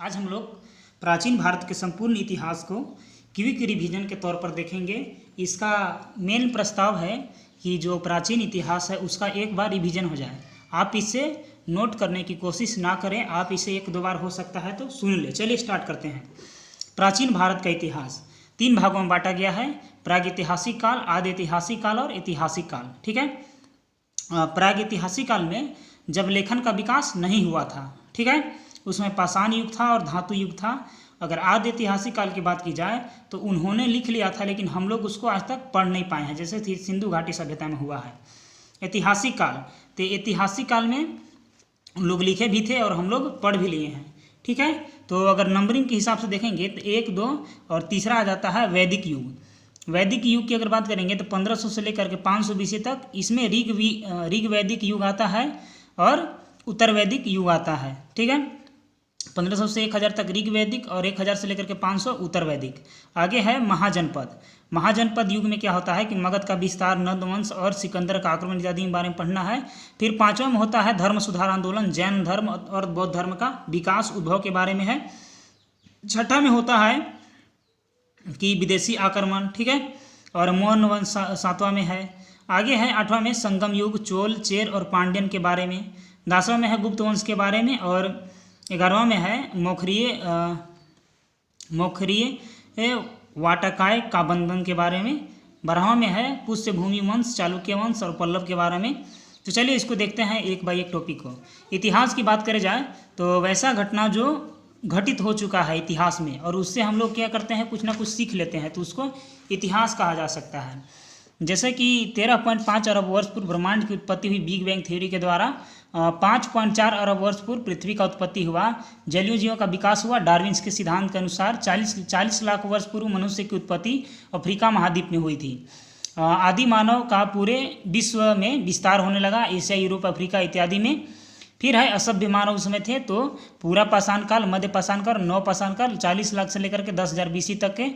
आज हम लोग प्राचीन भारत के संपूर्ण इतिहास को क्विक रिवीजन के तौर पर देखेंगे। इसका मेन प्रस्ताव है कि जो प्राचीन इतिहास है उसका एक बार रिवीजन हो जाए। आप इसे नोट करने की कोशिश ना करें, आप इसे एक दो बार हो सकता है तो सुन ले। चलिए स्टार्ट करते हैं। प्राचीन भारत का इतिहास 3 भागों में बांटा गया है: प्रागैतिहासिक काल, आदि ऐतिहासिक काल और ऐतिहासिक काल। ठीक है। प्रागैतिहासिक काल में जब लेखन का विकास नहीं हुआ था, ठीक है, उसमें पाषाण युग था और धातु युग था। अगर आदि ऐतिहासिक काल की बात की जाए तो उन्होंने लिख लिया था, लेकिन हम लोग उसको आज तक पढ़ नहीं पाए हैं, जैसे सिंधु घाटी सभ्यता में हुआ है। ऐतिहासिक काल, तो ऐतिहासिक काल में लोग लिखे भी थे और हम लोग पढ़ भी लिए हैं। ठीक है। तो अगर नंबरिंग के हिसाब से देखेंगे तो 1, 2 और तीसरा आ जाता है वैदिक युग। वैदिक युग की अगर बात करेंगे तो 1500 से लेकर के 500 BC तक इसमें ऋग वैदिक युग आता है और उत्तर वैदिक युग आता है। ठीक है। 1500 से 1000 तक ऋग वैदिक और 1000 से लेकर के 500 उत्तर वैदिक। आगे है महाजनपद। महाजनपद युग में क्या होता है कि मगध का विस्तार, नंद वंश और सिकंदर का आक्रमण इत्यादि के बारे में पढ़ना है। फिर 5वां में होता है धर्म सुधार आंदोलन, जैन धर्म और बौद्ध धर्म का विकास उद्भव के बारे में है। 6वां में होता है कि विदेशी आक्रमण, ठीक है, और मौर्य वंश 7वां में है। आगे है 8वां में संगम युग, चोल, चेर और पांड्यन के बारे में। 10वां में है गुप्त वंश के बारे में और 11वां में है मौखरीय वाटकाय का बंधन के बारे में। 12वां में है पुष्य भूमि वंश, चालुक्य वंश और पल्लव के बारे में। तो चलिए इसको देखते हैं एक बाय एक टॉपिक को। इतिहास की बात करें जाए तो वैसा घटना जो घटित हो चुका है इतिहास में और उससे हम लोग क्या करते हैं, कुछ ना कुछ सीख लेते हैं, तो उसको इतिहास कहा जा सकता है। जैसे कि 13.5 अरब वर्ष पूर्व ब्रह्मांड की उत्पत्ति हुई बिग बैंग थ्योरी के द्वारा। 5.4 अरब वर्ष पूर्व पृथ्वी का उत्पत्ति हुआ। जलीय जीवों का विकास हुआ डार्विन्स के सिद्धांत के अनुसार। 40 लाख वर्ष पूर्व मनुष्य की उत्पत्ति अफ्रीका महाद्वीप में हुई थी। आदि मानव का पूरे विश्व में विस्तार होने लगा, एशिया, यूरोप, अफ्रीका इत्यादि में। फिर है असभ्य मानव उसमें थे, तो पूरा पाषाण काल, मध्य पाषाण काल, नव पाषाण काल, 40 लाख से लेकर के 10,000 BC तक के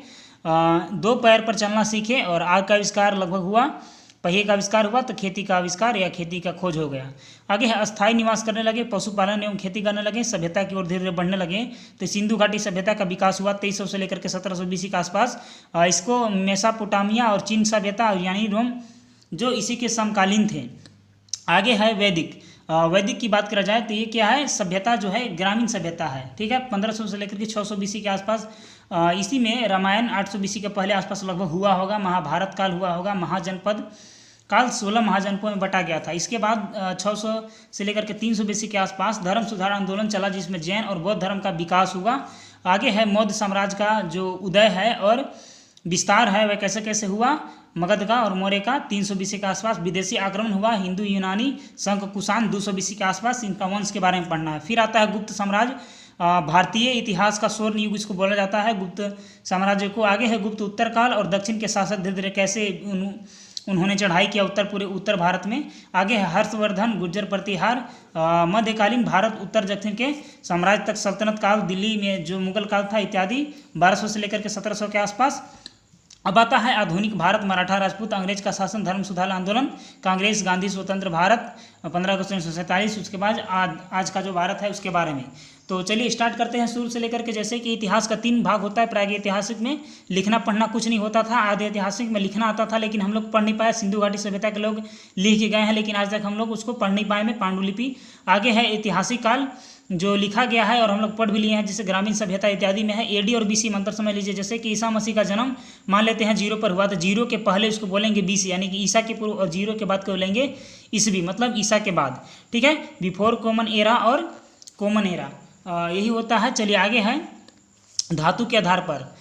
2 पैर पर चलना सीखे और आग का आविष्कार लगभग हुआ। पहिए का आविष्कार हुआ तो खेती का आविष्कार या खेती का खोज हो गया। आगे है अस्थायी निवास करने लगे, पशुपालन एवं खेती करने लगे, सभ्यता की ओर धीरे धीरे बढ़ने लगे। तो सिंधु घाटी सभ्यता का विकास हुआ 2300 से लेकर के 1700 BC के आसपास। इसको मेसोपोटामिया और चीन सभ्यता यानी रोम, जो इसी के समकालीन थे। आगे है वैदिक। वैदिक की बात करा जाए तो ये क्या है, सभ्यता जो है ग्रामीण सभ्यता है। ठीक है। 1500 से लेकर के 600 BC के आसपास। इसी में रामायण 800 BC के पहले आसपास लगभग हुआ होगा। महाभारत काल हुआ होगा। महाजनपद काल 16 महाजनपदों में बटा गया था। इसके बाद 600 से लेकर के 300 BC के आसपास धर्म सुधार आंदोलन चला, जिसमें जैन और बौद्ध धर्म का विकास हुआ। आगे है मौर्य साम्राज्य का जो उदय है और विस्तार है, वह कैसे कैसे हुआ। मगध का और मौर्य का 300 BC के आसपास। विदेशी आक्रमण हुआ, हिंदू यूनानी संघ कुषाण 200 BC के आसपास। इनका वंश के बारे में पढ़ना है। फिर आता है गुप्त साम्राज्य। भारतीय इतिहास का स्वर्ण युग इसको बोला जाता है, गुप्त साम्राज्य को। आगे है गुप्त उत्तर काल और दक्षिण के शासक धीरे धीरे कैसे उन्होंने चढ़ाई किया पूरे उत्तर भारत में। आगे है हर्षवर्धन, गुर्जर प्रतिहार। मध्यकालीन भारत उत्तर दक्षिण के साम्राज्य तक, सल्तनत काल, दिल्ली में जो मुगल काल था इत्यादि, 1200 से लेकर के 1700 के आसपास। अब आता है आधुनिक भारत, मराठा राजपूत, अंग्रेज का शासन, धर्म सुधार आंदोलन, कांग्रेस, गांधी, स्वतंत्र भारत 15 अगस्त 1947। उसके बाद आज का जो भारत है उसके बारे में। तो चलिए स्टार्ट करते हैं शुरू से लेकर के। जैसे कि इतिहास का 3 भाग होता है। प्रागैतिहासिक में लिखना पढ़ना कुछ नहीं होता था। आदि ऐतिहासिक में लिखना आता था, लेकिन हम लोग पढ़ नहीं पाए। सिंधु घाटी सभ्यता के लोग लिख के गए हैं, लेकिन आज तक हम लोग उसको पढ़ नहीं पाए में पांडुलिपि। आगे है ऐतिहासिक काल जो लिखा गया है और हम लोग पढ़ भी लिए हैं, जैसे ग्रामीण सभ्यता इत्यादि में है। AD और BC मंत्र समझ लीजिए। जैसे कि ईसा मसीह का जन्म मान लेते हैं 0 पर हुआ, तो 0 के पहले उसको बोलेंगे BC, यानी कि ईसा के पूर्व, और 0 के बाद को बोलेंगे ईसवी, मतलब ईसा के बाद। ठीक है। बिफोर कॉमन एरा और कॉमन एरा, यही होता है। चलिए आगे है धातु के आधार पर।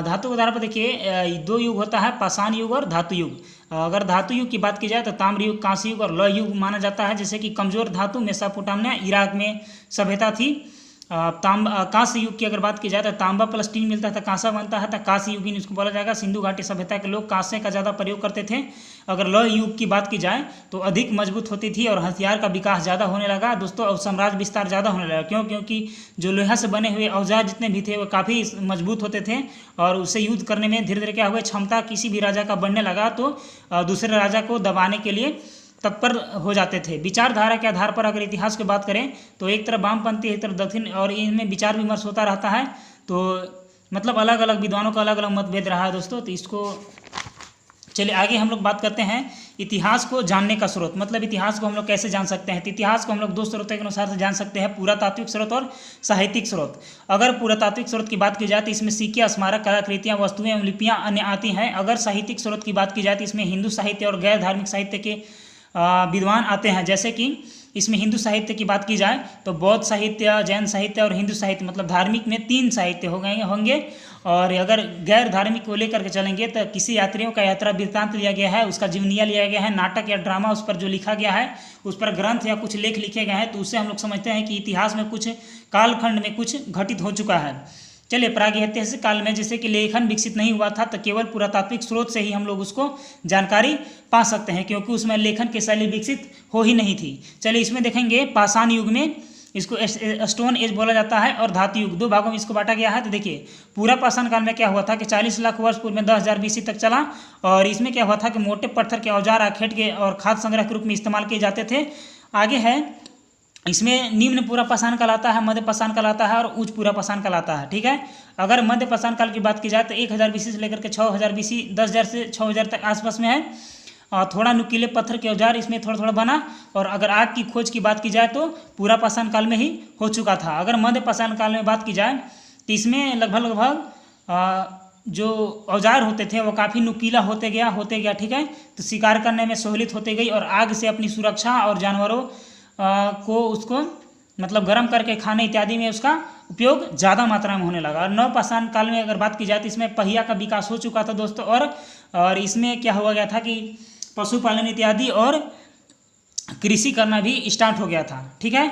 धातु के आधार पर देखिए 2 युग होता है, पाषाण युग और धातु युग। अगर धातु युग की बात की जाए तो ताम्र युग, कांस्य युग और लौह युग माना जाता है। जैसे कि कमजोर धातु मेसोपोटामिया, इराक में सभ्यता थी। कांस्य युग की अगर बात की जाए तो तांबा प्लस टीन मिलता था, कांसा बनता है, तो कांस्य युगीन इसको बोला जाएगा। सिंधु घाटी सभ्यता के लोग कांसे का ज़्यादा प्रयोग करते थे। अगर लौह युग की बात की जाए तो अधिक मजबूत होती थी और हथियार का विकास ज़्यादा होने लगा दोस्तों, और साम्राज्य विस्तार ज़्यादा होने लगा। क्योंकि जो लोहा से बने हुए औजार जितने भी थे वो काफ़ी मजबूत होते थे और उससे युद्ध करने में धीरे धीरे क्या हुआ, क्षमता किसी भी राजा का बढ़ने लगा, तो दूसरे राजा को दबाने के लिए तत्पर हो जाते थे। विचारधारा के आधार पर अगर इतिहास की बात करें तो एक तरफ वामपंथी, एक तरफ दक्षिण, और इनमें विचार विमर्श होता रहता है। तो मतलब अलग अलग विद्वानों का अलग अलग मतभेद रहा है दोस्तों। तो इसको चलिए आगे हम लोग बात करते हैं इतिहास को जानने का स्रोत, मतलब इतिहास को हम लोग कैसे जान सकते हैं। तो इतिहास को हम लोग दो स्रोतों के अनुसार से जान सकते हैं, पुरातात्विक स्रोत और साहित्यिक स्रोत। अगर पुरातात्विक स्रोत की बात की जाए तो इसमें सिक्के, स्मारक, कलाकृतियाँ, वस्तुएं एवं लिपियाँ अन्य आती हैं। अगर साहित्यिक स्रोत की बात की जाए तो इसमें हिंदू साहित्य और गैर धार्मिक साहित्य के विद्वान आते हैं। जैसे कि इसमें हिंदू साहित्य की बात की जाए तो बौद्ध साहित्य, जैन साहित्य और हिंदू साहित्य, मतलब धार्मिक में 3 साहित्य होंगे। और अगर गैर धार्मिक को लेकर के चलेंगे तो किसी यात्रियों का यात्रा वृत्तांत लिया गया है, उसका जीवनीय लिया गया है, नाटक या ड्रामा उस पर जो लिखा गया है, उस पर ग्रंथ या कुछ लेख लिखे गए हैं, तो उससे हम लोग समझते हैं कि इतिहास में कुछ कालखंड में कुछ घटित हो चुका है। चलिए प्रागैतिहासिक काल में जैसे कि लेखन विकसित नहीं हुआ था तो केवल पुरातात्विक स्रोत से ही हम लोग उसको जानकारी पा सकते हैं, क्योंकि उसमें लेखन की शैली विकसित हो ही नहीं थी। चलिए इसमें देखेंगे पाषाण युग में इसको स्टोन एज बोला जाता है और धातु युग, 2 भागों में इसको बांटा गया है। तो देखिए पूरा पाषाण काल में क्या हुआ था कि 40 लाख वर्ष पूर्व में 10,000 BC तक चला, और इसमें क्या हुआ था कि मोटे पत्थर के औजार, आखेट के और खाद्य संग्रह के रूप में इस्तेमाल किए जाते थे। आगे है इसमें निम्न पूरा पाषाण काल आता है, मध्य पाषाण काल आता है और उच्च पूरा पाषाण काल आता है। ठीक है, अगर मध्य पाषाण काल की बात की जाए तो 1000 BC से लेकर के 6000 BC, 10,000 से 6000 तक आसपास में है। थोड़ा नुकीले पत्थर के औजार इसमें थोड़ा थोड़ा बना। और अगर आग की खोज की बात की जाए तो पूरा पाषाण काल में ही हो चुका था। अगर मध्य पाषाण काल में बात की जाए तो इसमें लगभग जो औजार होते थे वो काफ़ी नुकीला होते गया। ठीक है, तो शिकार करने में सहूलियत होती गई और आग से अपनी सुरक्षा और जानवरों को उसको मतलब गर्म करके खाने इत्यादि में उसका उपयोग ज़्यादा मात्रा में होने लगा। और नवपाषाण काल में अगर बात की जाए तो इसमें पहिया का विकास हो चुका था दोस्तों। और इसमें क्या हुआ गया था कि पशुपालन इत्यादि और कृषि करना भी स्टार्ट हो गया था। ठीक है,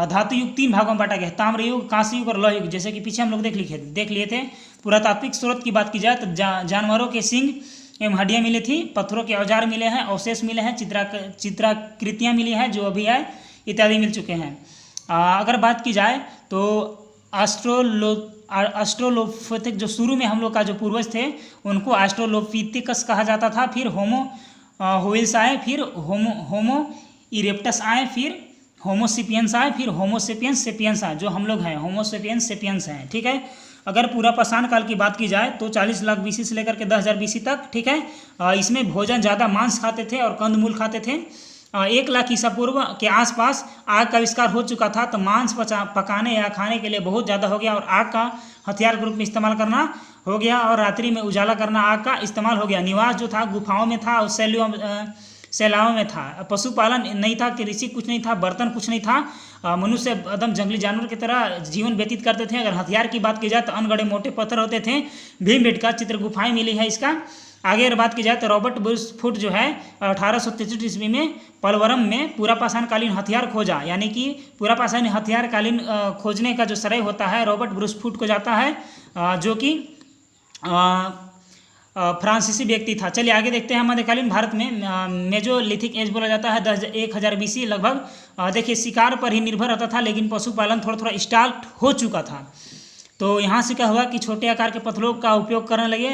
धातु युग 3 भागों में बांटा गया, ताम्र युग, कांस्य युग और लौह युग। जैसे कि पीछे हम लोग देख लिए थे। पुरातात्विक स्रोत की बात की जाए तो जानवरों के सींग एवं हड्डियाँ मिली थी, पत्थरों के औजार मिले हैं, अवशेष मिले हैं, चित्राकृतियाँ मिली हैं जो अभी है इत्यादि मिल चुके हैं। अगर बात की जाए तो ऑस्ट्रोलोपिथेक जो शुरू में हम लोग का जो पूर्वज थे उनको ऑस्ट्रोलोपिथेकस कहा जाता था। फिर होमो होइल्स आए, फिर होमो इरेप्टस आए, फिर होमोसेपियंस आए, फिर होमोसेपियंस सेपियंस आए, जो हम लोग हैं होमोसेपियंस सेपियंस हैं। ठीक है, अगर पूरा पाषाण काल की बात की जाए तो 40 लाख BC से लेकर के 10,000 BC तक। ठीक है, इसमें भोजन ज़्यादा मांस खाते थे और कंदमूल खाते थे। 1 लाख ईसा पूर्व के आसपास आग का आविष्कार हो चुका था, तो मांस पकाने या खाने के लिए बहुत ज़्यादा हो गया और आग का हथियार के रूप में इस्तेमाल करना हो गया। और रात्रि में उजाला करना आग का इस्तेमाल हो गया। निवास जो था गुफाओं में था और सैलाओं में था। पशुपालन नहीं था, कृषि कुछ नहीं था, बर्तन कुछ नहीं था। मनुष्य एकदम जंगली जानवर की तरह जीवन व्यतीत करते थे। अगर हथियार की बात की जाए तो अनगढ़े मोटे पत्थर होते थे। भीमबेटका चित्र गुफाएं मिली है इसका। आगे अगर बात की जाए तो रॉबर्ट ब्रूसफुट जो है 1863 ईस्वी में पलवरम में पूरा पाषाणकालीन हथियार खोजा, यानी कि पूरा पाषाण हथियार कालीन खोजने का जो श्रेय होता है रॉबर्ट ब्रूसफुट को जाता है, जो कि फ्रांसीसी व्यक्ति था। चलिए आगे देखते हैं। मध्यकालीन भारत में मेजोलिथिक एज बोला जाता है 10,000 BC लगभग। देखिए शिकार पर ही निर्भर रहता था, लेकिन पशुपालन थोड़ा थोड़ा स्टार्ट हो चुका था। तो यहाँ से क्या हुआ कि छोटे आकार के पत्थरों का उपयोग करने लगे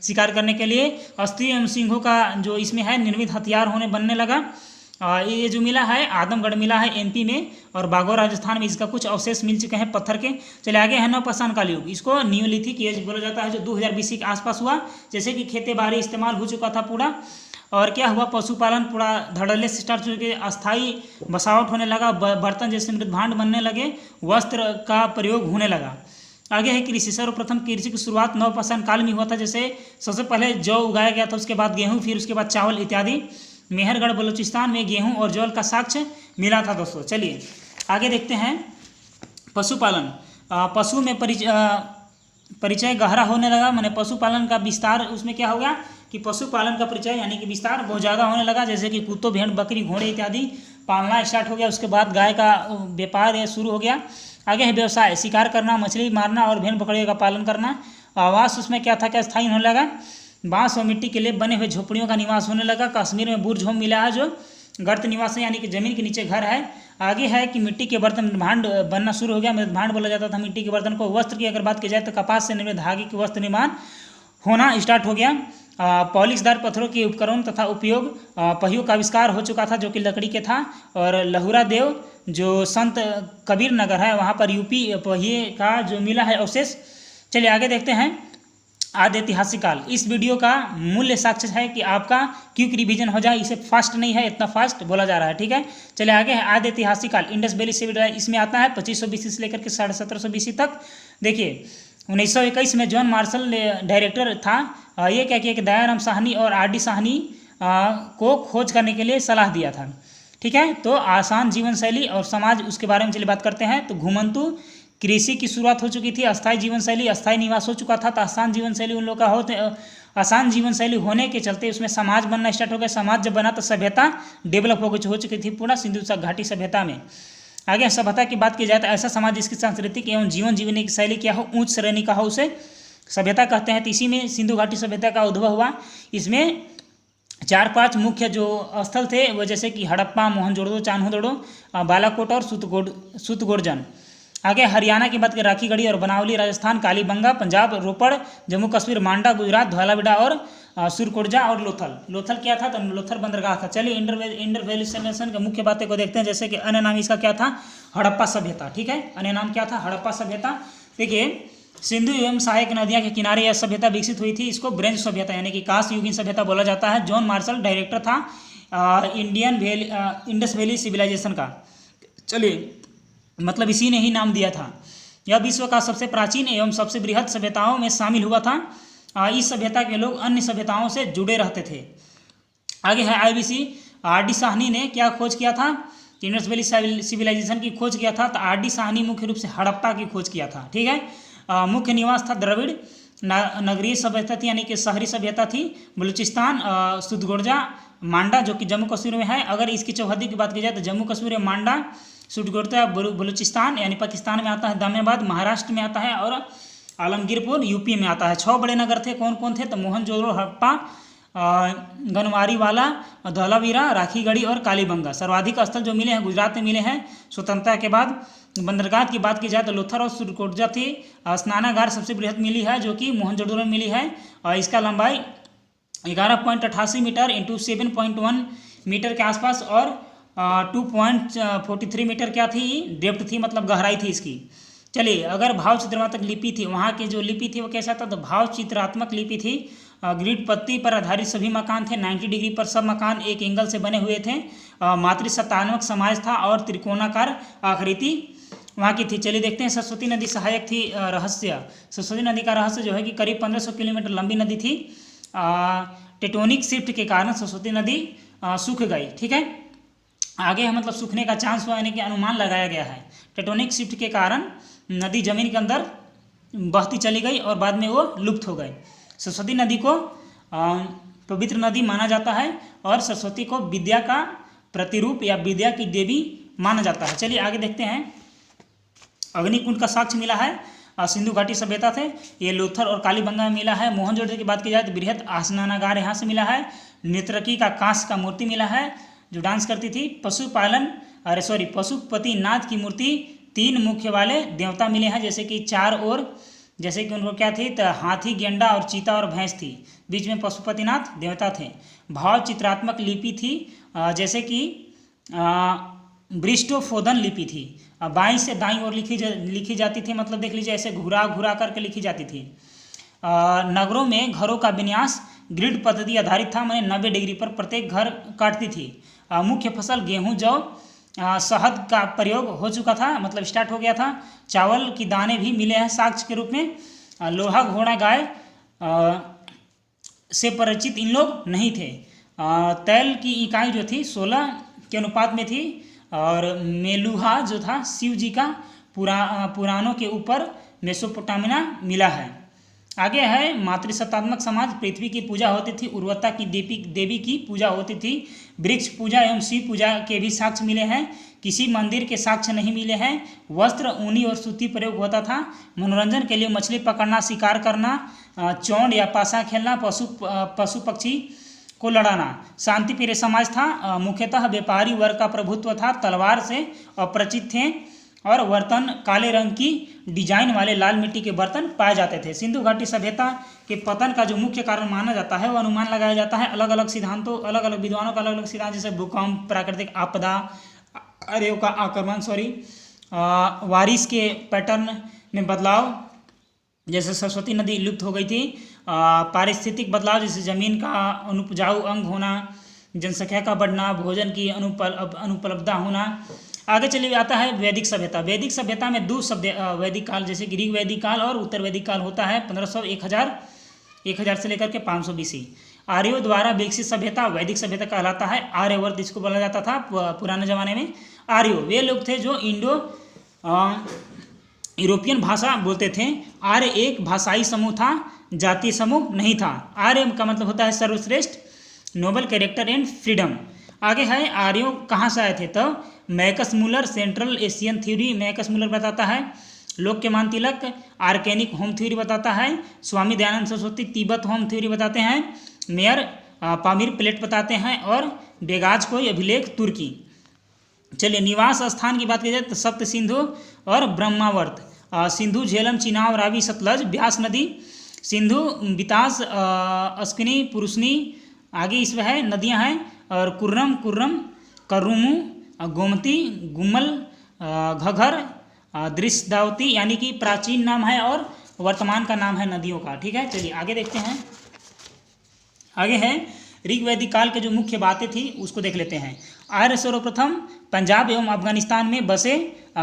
शिकार करने के लिए। अस्थि एवं सिंहों का जो इसमें है निर्मित हथियार बनने लगा। ये जो मिला है आदमगढ़ मिला है MP में, और बागौर राजस्थान में इसका कुछ अवशेष मिल चुके हैं पत्थर के। चले आगे है नवपाषाण काल युग। इसको नियोलिथिक एज बोला जाता है, जो 2000 BC के आसपास हुआ। जैसे कि खेती बाड़ी इस्तेमाल हो चुका था पूरा। और क्या हुआ, पशुपालन पूरा धड़ल्ले से स्टार्ट हो गया, अस्थायी बसावट होने लगा, बर्तन जैसे मृदभांड बनने लगे, वस्त्र का प्रयोग होने लगा। आगे है कृषि। सर्वप्रथम कृषि की शुरुआत नवपाषाण काल में हुआ था। जैसे सबसे पहले जौ उगाया गया था, उसके बाद गेहूँ, फिर उसके बाद चावल इत्यादि। मेहरगढ़ बलूचिस्तान में गेहूं और जौल का साक्ष्य मिला था दोस्तों। चलिए आगे देखते हैं। पशुपालन। पशु में परिचय गहरा होने लगा, माने पशुपालन का विस्तार। उसमें क्या हो गया कि पशुपालन का परिचय यानी कि विस्तार बहुत ज़्यादा होने लगा। जैसे कि कुत्तों, भेड़, बकरी, घोड़े इत्यादि पालना स्टार्ट हो गया। उसके बाद गाय का व्यापार शुरू हो गया। आगे है व्यवसाय। शिकार करना, मछली मारना और भेड़ बकरियों का पालन करना। आवास उसमें क्या था, क्या स्थायी होने लगा। बांस और मिट्टी के लिए बने हुए झोपड़ियों का निवास होने लगा। कश्मीर में बुर्ज होम मिला है, जो गर्त निवास है, यानी कि जमीन के नीचे घर है। आगे है कि मिट्टी के बर्तन भांड बनना शुरू हो गया। भांड बोला जाता था मिट्टी के बर्तन को। वस्त्र की अगर बात की जाए तो कपास से निर्मित धागे के वस्त्र निर्माण होना स्टार्ट हो गया। पॉलिशदार पत्थरों के उपकरण तथा उपयोग, पहियों का आविष्कार हो चुका था जो कि लकड़ी के था। और लहुरा देव जो संत कबीर नगर है वहाँ पर यूपी पहिए का जो मिला है अवशेष। चलिए आगे देखते हैं। आदि ऐतिहासिक काल, इस वीडियो का मूल्य साक्ष्य है कि आपका क्विक रिवीजन हो जाए, इसे फास्ट नहीं है, इतना फास्ट बोला जा रहा है, ठीक है। चलिए आगे है आदि ऐतिहासिक काल, इंडस वैली सिविलाइजेशन, इसमें आता है 2500 BC से लेकर के 1750 BC तक। देखिए 1921 में जॉन मार्शल डायरेक्टर था, ये क्या किया कि दयाराम साहनी और RD साहनी को खोज करने के लिए सलाह दिया था, ठीक है। तो आसान जीवन शैली और समाज, उसके बारे में चलिए बात करते हैं। तो घुमंतु कृषि की शुरुआत हो चुकी थी, अस्थायी जीवन शैली, अस्थायी निवास हो चुका था, तो आसान जीवन शैली उन लोग का होते, आसान जीवन शैली होने के चलते उसमें समाज बनना स्टार्ट हो गया। समाज जब बना तो सभ्यता डेवलप हो चुकी थी पूरा सिंधु घाटी सभ्यता में। आगे सभ्यता की बात की जाए तो ऐसा समाज जिसकी सांस्कृतिक एवं जीवन जीवने की शैली क्या हो, उच्च श्रेणी का हो, उसे सभ्यता कहते हैं। तो इसी में सिंधु घाटी सभ्यता का उद्भव हुआ। इसमें 4-5 मुख्य जो स्थल थे वो जैसे कि हड़प्पा, मोहनजोदड़ो, चान्होदड़ो, बालाकोट और सुतगोर्जन। आगे हरियाणा की बात करें, राखीगढ़ी और बनावली, राजस्थान कालीबंगा, पंजाब रोपड़, जम्मू कश्मीर मांडा, गुजरात धौलावीरा और सुरकोर्जा और लोथल क्या था, तो लोथल बंदरगाह था। चलिए इंडस वैली सिविलाइजेशन की मुख्य बातें को देखते हैं। जैसे कि अन्य नाम इसका क्या था, हड़प्पा सभ्यता, ठीक है। अन्य नाम क्या था, हड़प्पा सभ्यता। देखिए सिंधु एवं सहायक नदियां के किनारे यह सभ्यता विकसित हुई थी, इसको ब्रेंच सभ्यता यानी कि कांस्य युगीन सभ्यता बोला जाता है। जॉन मार्शल डायरेक्टर था इंडस वैली सिविलाइजेशन का। चलिए मतलब इसी ने ही नाम दिया था। यह विश्व का सबसे प्राचीन एवं सबसे बृहद सभ्यताओं में शामिल हुआ था। इस सभ्यता के लोग अन्य सभ्यताओं से जुड़े रहते थे। आगे है IBC, RD साहनी ने क्या खोज किया था, इंडस वैली सिविलाइजेशन की खोज किया था। तो RD साहनी मुख्य रूप से हड़प्पा की खोज किया था, ठीक है। मुख्य निवास था द्रविड़ नगरीय सभ्यता थी यानी कि शहरी सभ्यता थी। बलूचिस्तान, सुदगोर्जा, मांडा जो कि जम्मू कश्मीर में है। अगर इसकी चौहद्दी की बात की जाए तो जम्मू कश्मीर में मांडा, सुदगोर्जा बलूचिस्तान यानी पाकिस्तान में आता है, दानियाबाद महाराष्ट्र में आता है और आलमगीरपुर यूपी में आता है। 6 बड़े नगर थे, कौन कौन थे, तो मोहनजोदड़ो, हड़प्पा, गनवारीवाला, धौलावीरा, राखीगढ़ी और कालीबंगा। सर्वाधिक स्थल जो मिले हैं गुजरात में मिले हैं स्वतंत्रता के बाद। बंदरगाह की बात की जाए तो लोथल और सुरकोर्जा थी। स्नानागार सबसे बृहद मिली है जो कि मोहनजोदड़ो में मिली है और इसका लंबाई 11.88 मीटर इंटू 7.1 मीटर के आसपास और 2.43 मीटर क्या थी, डेप्थ थी, मतलब गहराई थी इसकी। चलिए अगर भाव चित्रात्मक लिपि थी, वहाँ की जो लिपि थी वो कैसा था, तो भाव चित्रात्मक लिपि थी। ग्रिड पत्ती पर आधारित सभी मकान थे, 90 डिग्री पर सब मकान एक एंगल से बने हुए थे। मातृसत्तात्मक समाज था और त्रिकोणाकार आकृति वहाँ की थी। चलिए देखते हैं सरस्वती नदी सहायक थी। रहस्य, सरस्वती नदी का रहस्य जो है कि करीब 1500 किलोमीटर लंबी नदी थी। टेक्टोनिक शिफ्ट के कारण सरस्वती नदी सूख गई, ठीक है। आगे है मतलब सूखने का चांस हुआ यानी कि अनुमान लगाया गया है। टेक्टोनिक शिफ्ट के कारण नदी जमीन के अंदर बहती चली गई और बाद में वो लुप्त हो गए। सरस्वती नदी को पवित्र नदी माना जाता है और सरस्वती को विद्या का प्रतिरूप या विद्या की देवी माना जाता है। चलिए आगे देखते हैं। अग्निकुंड का साक्ष्य मिला है, सिंधु घाटी सभ्यता थे, ये लोथल और कालीबंगा में मिला है। मोहनजोदड़ो की बात की जाए तो बृहद स्नानागार यहाँ से मिला है। नेत्रकी का कांस्य का मूर्ति मिला है जो डांस करती थी। पशुपतिनाथ की मूर्ति 3 मुख्य वाले देवता मिले हैं, जैसे कि 4 ओर, जैसे कि उनको क्या थी, तो हाथी, गेंडा और चीता और भैंस थी, बीच में पशुपतिनाथ देवता थे। भाव चित्रात्मक लिपि थी, जैसे कि ब्रिस्टोफोदन लिपि थी, बाईं से दाईं ओर लिखी जाती थी, मतलब देख लीजिए ऐसे घुरा घुरा करके लिखी जाती थी। नगरों में घरों का विन्यास ग्रिड पद्धति आधारित था, मैंने 90 डिग्री पर प्रत्येक घर काटती थी। मुख्य फसल गेहूं, जौ, शहद का प्रयोग हो चुका था, मतलब स्टार्ट हो गया था। चावल की दाने भी मिले हैं साक्ष्य के रूप में। लोहा, घोड़ा, गाय से परिचित इन लोग नहीं थे। तैल की इकाई जो थी 16 के अनुपात में थी और मेलुहा जो था शिव जी का पुराणों के ऊपर मेसोपोटामिया मिला है। आगे है मातृसत्तात्मक समाज, पृथ्वी की पूजा होती थी, उर्वरता की देवी की पूजा होती थी। वृक्ष पूजा एवं शिव पूजा के भी साक्ष्य मिले हैं, किसी मंदिर के साक्ष्य नहीं मिले हैं। वस्त्र ऊनी और सूती प्रयोग होता था। मनोरंजन के लिए मछली पकड़ना, शिकार करना, चौंड या पासा खेलना, पशु पक्षी को लड़ाना। शांति प्रिय समाज था, मुख्यतः व्यापारी वर्ग का प्रभुत्व था, तलवार से अपरिचित थे और बर्तन काले रंग की डिजाइन वाले लाल मिट्टी के बर्तन पाए जाते थे। सिंधु घाटी सभ्यता के पतन का जो मुख्य कारण माना जाता है वो अनुमान लगाया जाता है अलग अलग सिद्धांतों, अलग अलग विद्वानों का अलग अलग सिद्धांत, जैसे भूकंप, प्राकृतिक आपदा, आर्यों का आक्रमण, वारिस के पैटर्न में बदलाव, जैसे सरस्वती नदी लुप्त हो गई थी, पारिस्थितिक बदलाव जैसे जमीन का अनुपजाऊ अंग होना, जनसंख्या का बढ़ना, भोजन की अनुपलब्धता होना। आगे चलिए आता है वैदिक सभ्यता। वैदिक सभ्यता में दो वैदिक काल जैसे ग्रीक वैदिक काल और उत्तर वैदिक काल होता है 1500 1000 से लेकर के 500 BC। आर्यों द्वारा विकसित सभ्यता वैदिक सभ्यता कहलाता है। आर्यवर्त इसको बोला जाता था पुराने जमाने में। आर्यों वे लोग थे जो इंडो यूरोपियन भाषा बोलते थे। आर्य एक भाषाई समूह था, जातीय समूह नहीं था। आर्य का मतलब होता है सर्वश्रेष्ठ, नोबल कैरेक्टर एंड फ्रीडम। आगे है आर्यों कहाँ से आए थे, तो मैकस मुलर सेंट्रल एशियन थ्योरी मैकस मुलर बताता है। लोकमान तिलक आर्केनिक होम थ्योरी बताता है। स्वामी दयानंद सरस्वती तिब्बत होम थ्योरी बताते हैं। मेयर पामीर प्लेट बताते हैं। और बेगाज कोई अभिलेख तुर्की। चलिए निवास स्थान की बात की जाए तो सप्त सिंधु और ब्रह्मावर्त। सिंधु झेलम चिनाव रावी सतलज ब्यास नदी। सिंधु बितास अस्किनी पुरुषनी आगे इसमें है नदियां हैं। और कुर्रम करुमु गोमती गुम्मल घघर दृश्यदावती यानी कि प्राचीन नाम है और वर्तमान का नाम है नदियों का। ठीक है, चलिए आगे देखते हैं। आगे है ऋग वैदिक काल के जो मुख्य बातें थी उसको देख लेते हैं। आर्य सर्वप्रथम पंजाब एवं अफगानिस्तान में बसे।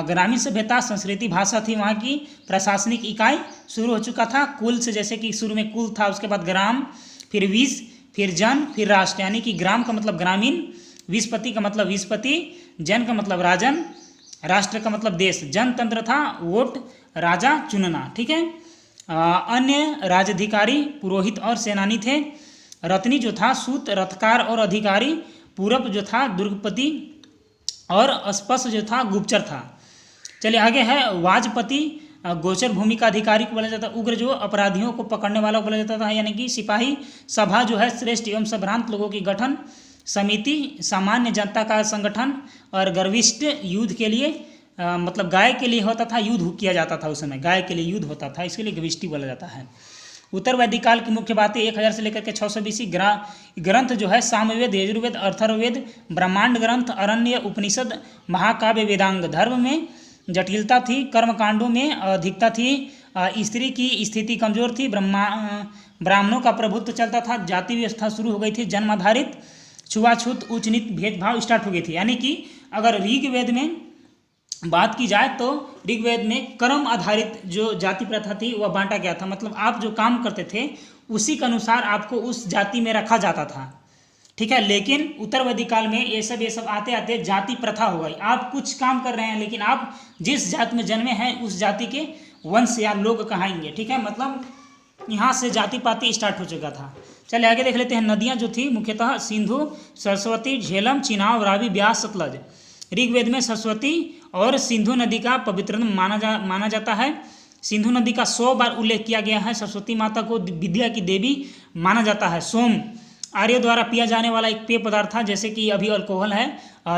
ग्रामीण सभ्यता संस्कृति भाषा थी वहाँ की। प्रशासनिक इकाई शुरू हो चुका था कुल से, जैसे कि शुरू में कुल था, उसके बाद ग्राम, फिर विस, फिर जन, फिर राष्ट्र। यानी कि ग्राम का मतलब ग्रामीण, विस्पति का मतलब विस्पति, जन का मतलब राजन, राष्ट्र का मतलब देश। जनतंत्र था वोट, राजा चुनना। ठीक है, अन्य राजाधिकारी पुरोहित और सेनानी थे। रत्नी जो था सूत, रथकार और अधिकारी। पूरब जो था दुर्गपति और अस्पश जो था गुप्तचर था। चलिए आगे है वाजपति गोचर भूमि का अधिकारी को बोला जाता है। उग्र जो अपराधियों को पकड़ने वाला को बोला जाता था, यानी कि सिपाही। सभा जो है श्रेष्ठ एवं संभ्रांत लोगों की गठन। समिति सामान्य जनता का संगठन। और गर्विष्ठ युद्ध के लिए मतलब गाय के लिए होता था, युद्ध किया जाता था उस समय, गाय के लिए युद्ध होता था, इसके लिए गर्विष्ठी बोला जाता है। उत्तर वैदिक काल की मुख्य बातें 1000 से लेकर के 600 BC। ग्रंथ जो है सामवेद, यजुर्वेद, अथर्ववेद, ब्रह्मांड ग्रंथ, अरण्य, उपनिषद, महाकाव्य, वेदांग। धर्म में जटिलता थी, कर्मकांडों में अधिकता थी, स्त्री की स्थिति कमजोर थी, ब्राह्मणों का प्रभुत्व चलता था, जाति व्यवस्था शुरू हो गई थी, जन्म आधारित, छुआछूत, उच्च नीच भेदभाव स्टार्ट हो गई थी। यानी कि अगर ऋग्वेद में बात की जाए तो ऋग्वेद में कर्म आधारित जो जाति प्रथा थी वह बांटा गया था। मतलब आप जो काम करते थे उसी के अनुसार आपको उस जाति में रखा जाता था। ठीक है, लेकिन उत्तर वैदिक काल में ये सब आते आते जाति प्रथा हो गई। आप कुछ काम कर रहे हैं लेकिन आप जिस जाति में जन्मे हैं उस जाति के वंश या लोग कहाएंगे। ठीक है, मतलब यहाँ से जाति पाति स्टार्ट हो चुका था। चलिए आगे देख लेते हैं। नदियाँ जो थी मुख्यतः सिंधु, सरस्वती, झेलम, चिनाब, रावी, ब्यास, सतलज। ऋग्वेद में सरस्वती और सिंधु नदी का पवित्र माना जाता है। सिंधु नदी का 100 बार उल्लेख किया गया है। सरस्वती माता को विद्या की देवी माना जाता है। सोम आर्यों द्वारा पिया जाने वाला एक पेय पदार्थ था, जैसे कि अभी अल्कोहल है।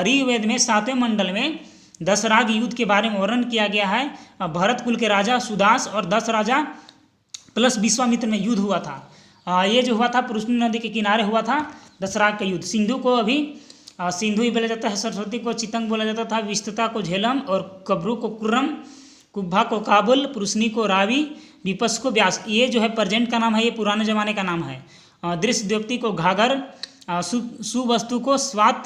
ऋग्वेद में 7वें मंडल में 10 राग युद्ध के बारे में वर्णन किया गया है। भरत कुल के राजा सुदास और 10 राजा प्लस विश्वामित्र में युद्ध हुआ था। ये जो हुआ था पुरुषनी नदी के किनारे हुआ था 10 राग का युद्ध। सिंधु को अभी सिंधु ही बोला जाता है, सरस्वती को चितंग बोला जाता था, विस्तृता को झेलम और कब्रू को कुर्रम, कुब्भा को काबुल, पुरुषनी को रावी, विपस को व्यास। ये जो है प्रेजेंट का नाम है, ये पुराने जमाने का नाम है। दृश्य द्योप्ति को घाघर, सुवस्तु को स्वात,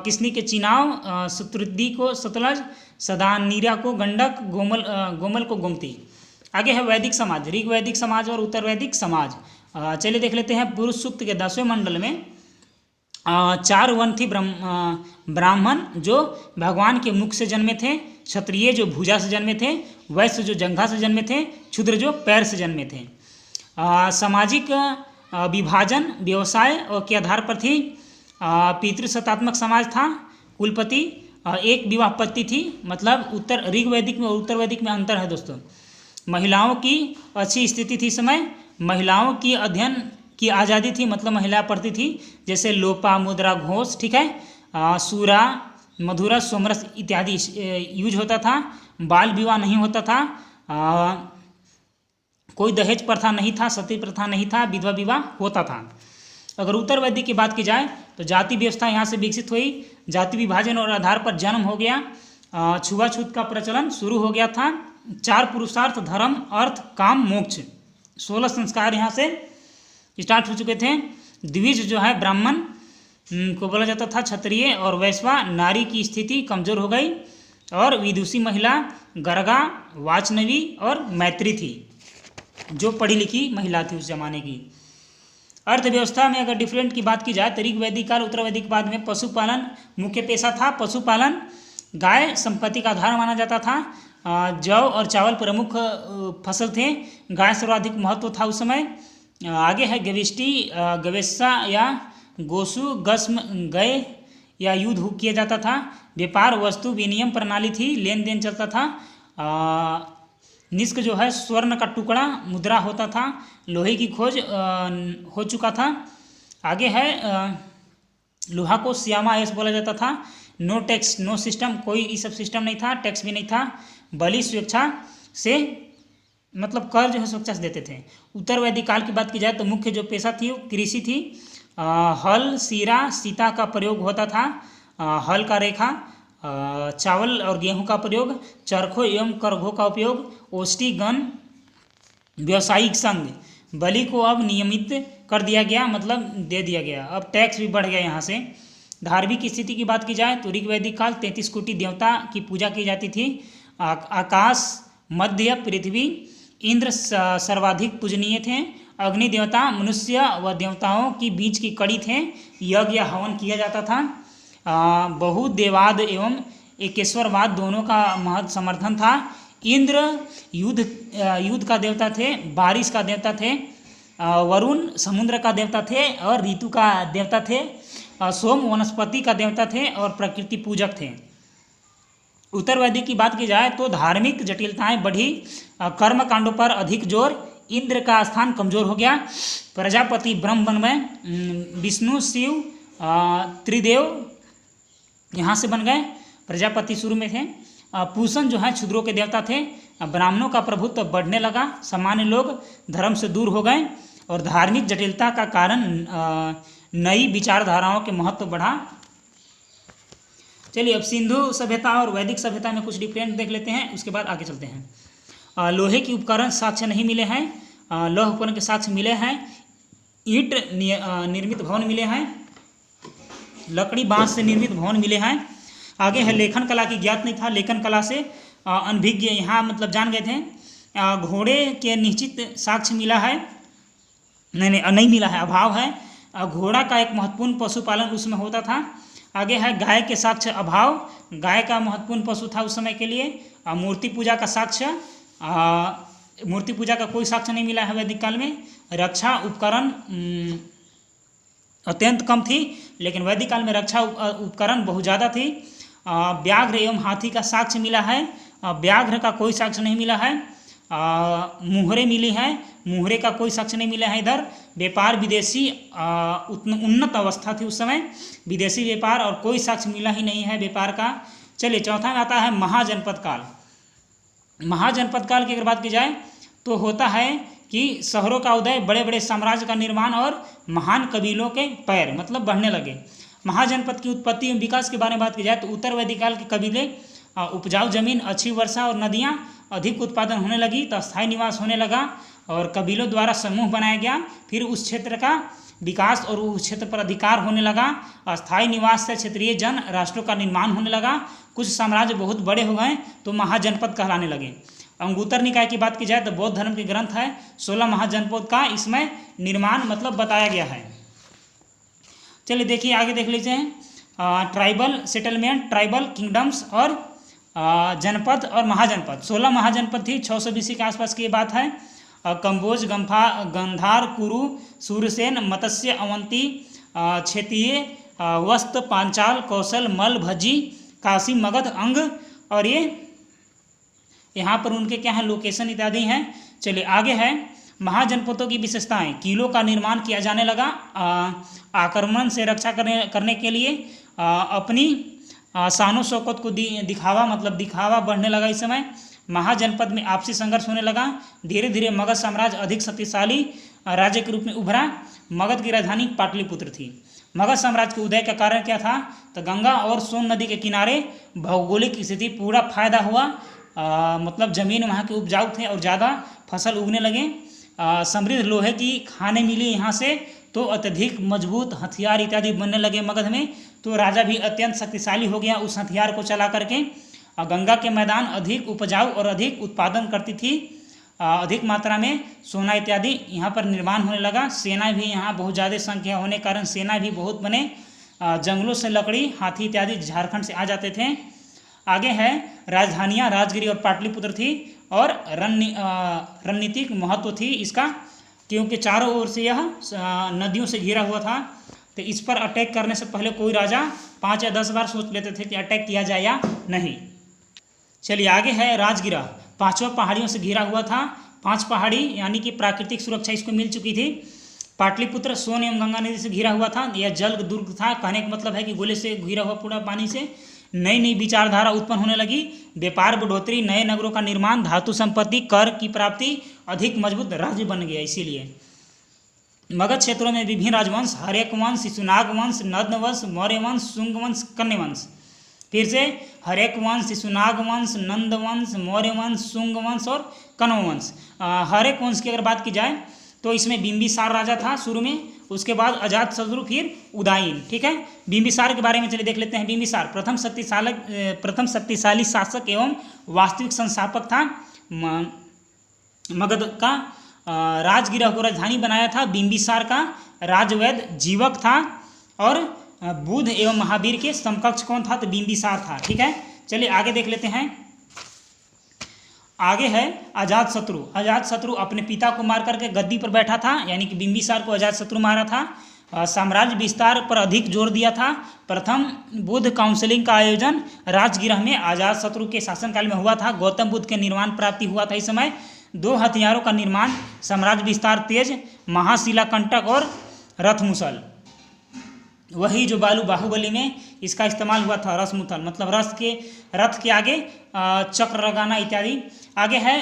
किसनी के चिनाव, शत्रुद्धि को सतलज, सदानीरा को गंडक, गोमल को गोमती। आगे है वैदिक समाज, ऋग वैदिक समाज और उत्तर वैदिक समाज। चलिए देख लेते हैं। पुरुष सूक्त के 10वें मंडल में 4 वन थी। ब्राह्मण जो भगवान के मुख से जन्मे थे, क्षत्रिय जो भुजा से जन्मे थे, वैश्य जो जंघा से जन्मे थे, क्षुद्र जो पैर से जन्मे थे। सामाजिक विभाजन व्यवसाय और के आधार पर थी। पितृसत्तात्मक समाज था। कुलपति एक विवाह पत्ति थी। मतलब उत्तर ऋग वैदिक में और उत्तर वैदिक में अंतर है दोस्तों। महिलाओं की अच्छी स्थिति थी समय। महिलाओं की अध्ययन की आज़ादी थी, मतलब महिला पढ़ती थी, जैसे लोपा, मुद्रा, घोष। ठीक है, सूरा, मधुरस, सोमरस इत्यादि यूज होता था। बाल विवाह नहीं होता था। कोई दहेज प्रथा नहीं था, सती प्रथा नहीं था, विधवा विवाह होता था। अगर उत्तर वैदिक की बात की जाए तो जाति व्यवस्था यहाँ से विकसित हुई, जाति विभाजन और आधार पर जन्म हो गया, छुआछूत का प्रचलन शुरू हो गया था, 4 पुरुषार्थ धर्म अर्थ काम मोक्ष 16 संस्कार यहाँ से स्टार्ट हो चुके थे। द्विज जो है ब्राह्मण को बोला जाता था, क्षत्रिय और वैश्वा, नारी की स्थिति कमजोर हो गई और विदुषी महिला गर्गा, वाचनवी और मैत्री थी, जो पढ़ी लिखी महिला थी उस जमाने की। अर्थव्यवस्था में अगर डिफरेंट की बात की जाए तो ऋग वैदिक काल उत्तर वैदिक बाद में पशुपालन मुख्य पेशा था। पशुपालन, गाय संपत्ति का आधार माना जाता था। जौ और चावल प्रमुख फसल थे, गाय सर्वाधिक महत्व था उस समय। आगे है गविष्टि, गवेशा या गोसु, गस्म, गय या युद्ध किया जाता था। व्यापार वस्तु विनिमय प्रणाली थी, लेन देन चलता था। निष्क जो है स्वर्ण का टुकड़ा मुद्रा होता था। लोहे की खोज हो चुका था। आगे है लोहा को श्यामा ऐस बोला जाता था। नो टैक्स नो सिस्टम, कोई ये सब सिस्टम नहीं था, टैक्स भी नहीं था। बलि स्वेच्छा से मतलब कर जो है स्वेच्छा से देते थे। उत्तर वैदिक काल की बात की जाए तो मुख्य जो पेशा थी वो कृषि थी। हल, सीरा, सीता का प्रयोग होता था। हल का रेखा, चावल और गेहूं का प्रयोग, चरखों एवं करघों का उपयोग, ओष्ठी गण, व्यावसायिक संघ। बलि को अब नियमित कर दिया गया, मतलब दे दिया गया। अब टैक्स भी बढ़ गया यहाँ से। धार्मिक स्थिति की बात की जाए तो ऋग वैदिक काल 33 कोटि देवता की पूजा की जाती थी। आकाश, मध्य, पृथ्वी, इंद्र सर्वाधिक पूजनीय थे। अग्नि देवता मनुष्य व देवताओं की बीच की कड़ी थे। यज्ञ या हवन किया जाता था। बहुदेवाद एवं एकेश्वरवाद दोनों का महत् समर्थन था। इंद्र युद्ध का देवता थे, बारिश का देवता थे। वरुण समुद्र का देवता थे और ऋतु का देवता थे। सोम वनस्पति का देवता थे और प्रकृति पूजक थे। उत्तर वैदिक की बात की जाए तो धार्मिक जटिलताएं बढ़ी, कर्म कांडों पर अधिक जोर, इंद्र का स्थान कमजोर हो गया, प्रजापति ब्रह्म बन गए, विष्णु शिव त्रिदेव यहाँ से बन गए। प्रजापति शुरू में थे। पूषण जो है क्षुद्रों के देवता थे। ब्राह्मणों का प्रभुत्व बढ़ने लगा, सामान्य लोग धर्म से दूर हो गए और धार्मिक जटिलता का कारण नई विचारधाराओं के महत्व बढ़ा। चलिए अब सिंधु सभ्यता और वैदिक सभ्यता में कुछ डिफरेंट देख लेते हैं, उसके बाद आगे चलते हैं। लोहे के उपकरण साक्ष्य नहीं मिले हैं, लौह उपकरण के साक्ष्य मिले हैं। ईंट निर्मित भवन मिले हैं, लकड़ी बांस से निर्मित भवन मिले हैं। आगे है लेखन कला की ज्ञात नहीं था, लेखन कला से अनभिज्ञ यहाँ मतलब जान गए थे। घोड़े के निश्चित साक्ष्य मिला है, नहीं मिला है, अभाव है। घोड़ा का एक महत्वपूर्ण पशुपालन उसमें होता था। आगे है गाय के साक्ष्य अभाव, गाय का महत्वपूर्ण पशु था उस समय के लिए। मूर्ति पूजा का साक्ष्य, मूर्ति पूजा का कोई साक्ष्य नहीं मिला है वैदिक काल में। रक्षा उपकरण अत्यंत कम थी, लेकिन वैदिक काल में रक्षा उपकरण बहुत ज़्यादा थी। व्याघ्र एवं हाथी का साक्ष्य मिला है, व्याघ्र का कोई साक्ष्य नहीं मिला है। मुहरे मिली हैं, मुहरे का कोई साक्ष्य नहीं मिला है इधर। व्यापार विदेशी उन्नत अवस्था थी उस समय, विदेशी व्यापार और कोई साक्ष्य मिला ही नहीं है व्यापार का। चलिए चौथा में आता है महाजनपद काल। महाजनपद काल की अगर बात की जाए तो होता है कि शहरों का उदय, बड़े बड़े साम्राज्य का निर्माण और महान कबीलों के पैर मतलब बढ़ने लगे। महाजनपद की उत्पत्ति एवं विकास के बारे में बात की जाए तो उत्तर वैदिक काल के कबीले, उपजाऊ जमीन, अच्छी वर्षा और नदियाँ, अधिक उत्पादन होने लगी तो स्थायी निवास होने लगा और कबीलों द्वारा समूह बनाया गया। फिर उस क्षेत्र का विकास और उस क्षेत्र पर अधिकार होने लगा। अस्थायी निवास से क्षेत्रीय जन राष्ट्रों का निर्माण होने लगा। कुछ साम्राज्य बहुत बड़े हो गए तो महाजनपद कहलाने लगे। अंगुत्तर निकाय की बात की जाए तो बौद्ध धर्म के ग्रंथ है, 16 महाजनपद का इसमें निर्माण मतलब बताया गया है। चलिए देखिए आगे देख लीजिए। ट्राइबल सेटलमेंट, ट्राइबल किंगडम्स और जनपद और महाजनपद। 16 महाजनपद थी, 600 BC के आसपास की बात है। कंबोज, गंधार, कुरु, सूरसेन, मत्स्य, अवंती, क्षेत्रीय, वस्त, पांचाल, कौशल, मल, भज्जी, काशी, मगध, अंग और ये यहाँ पर उनके क्या है लोकेशन इत्यादि हैं। चलिए आगे है महाजनपदों की विशेषताएं। किलों का निर्माण किया जाने लगा आक्रमण से रक्षा करने के लिए। अपनी शानो शौकत को दिखावा मतलब दिखावा बढ़ने लगा इस समय। महाजनपद में आपसी संघर्ष होने लगा। धीरे धीरे मगध साम्राज्य अधिक शक्तिशाली राज्य के रूप में उभरा। मगध की राजधानी पाटलिपुत्र थी। मगध साम्राज्य के उदय का कारण क्या था? तो गंगा और सोन नदी के किनारे भौगोलिक स्थिति पूरा फायदा हुआ। मतलब जमीन वहाँ के उपजाऊ थे और ज़्यादा फसल उगने लगे। समृद्ध लोहे की खानें मिली यहाँ से, तो अत्यधिक मजबूत हथियार इत्यादि बनने लगे मगध में। तो राजा भी अत्यंत शक्तिशाली हो गया उस हथियार को चला करके। गंगा के मैदान अधिक उपजाऊ और अधिक उत्पादन करती थी। अधिक मात्रा में सोना इत्यादि यहाँ पर निर्माण होने लगा। सेना भी यहाँ बहुत ज़्यादा संख्या होने कारण सेना भी बहुत बने। जंगलों से लकड़ी, हाथी इत्यादि झारखंड से आ जाते थे। आगे है राजधानियाँ राजगिरी और पाटलिपुत्र थी। और रणनीतिक महत्व थी इसका, क्योंकि चारों ओर से यह नदियों से घिरा हुआ था। तो इस पर अटैक करने से पहले कोई राजा 5 या 10 बार सोच लेते थे कि अटैक किया जाए या नहीं। चलिए आगे है राजगिरा। 5 पहाड़ियों से घिरा हुआ था। 5 पहाड़ी यानी कि प्राकृतिक सुरक्षा इसको मिल चुकी थी। पाटलिपुत्र सोन एवं गंगा नदी से घिरा हुआ था। यह जल दुर्ग था। कहने का मतलब है कि गोले से घिरा हुआ पूरा पानी से। नई नई विचारधारा उत्पन्न होने लगी। व्यापार बढ़ोतरी, नए नगरों का निर्माण, धातु संपत्ति, कर की प्राप्ति, अधिक मजबूत राज्य बन गया। इसीलिए मगध क्षेत्रों में विभिन्न राजवंश, हर्यक वंश, शिशुनाग वंश, नंद वंश, मौर्य वंश, शुंग वंश, कण्व वंश। फिर से हर्यक वंश, शिशुनाग वंश, नंद वंश, मौर्य वंश, शुंग वंश और कण्व वंश। हर्यक वंश की अगर बात की जाए तो इसमें बिंबिसार राजा था शुरू में, उसके बाद अजातशत्रु, फिर उदयन। ठीक है, बिंबिसार के बारे में चलिए देख लेते हैं। बिंबिसार प्रथम शक्तिशाली शासक एवं वास्तविक संस्थापक था। मगध का राजगिरा को राजधानी बनाया था। बिंबिसार का राजवैद जीवक था और बुध एवं महावीर के समकक्ष कौन था? तो बिंबिसार था। ठीक है, चलिए आगे देख लेते हैं। आगे है अजातशत्रु। अजातशत्रु अपने पिता को मार करके गद्दी पर बैठा था, यानी कि बिंबिसार को अजातशत्रु मारा था। साम्राज्य विस्तार पर अधिक जोर दिया था। प्रथम बुद्ध काउंसिलिंग का आयोजन राजगिरा में अजातशत्रु के शासनकाल में हुआ था। गौतम बुद्ध के निर्माण प्राप्ति हुआ था इस समय। 2 हथियारों का निर्माण, साम्राज्य विस्तार तेज, महाशिला कंटक और रथमुसल। वही जो बाहुबली में इसका इस्तेमाल हुआ था, रसमुसल, मतलब रथ के आगे चक्र लगाना इत्यादि। आगे है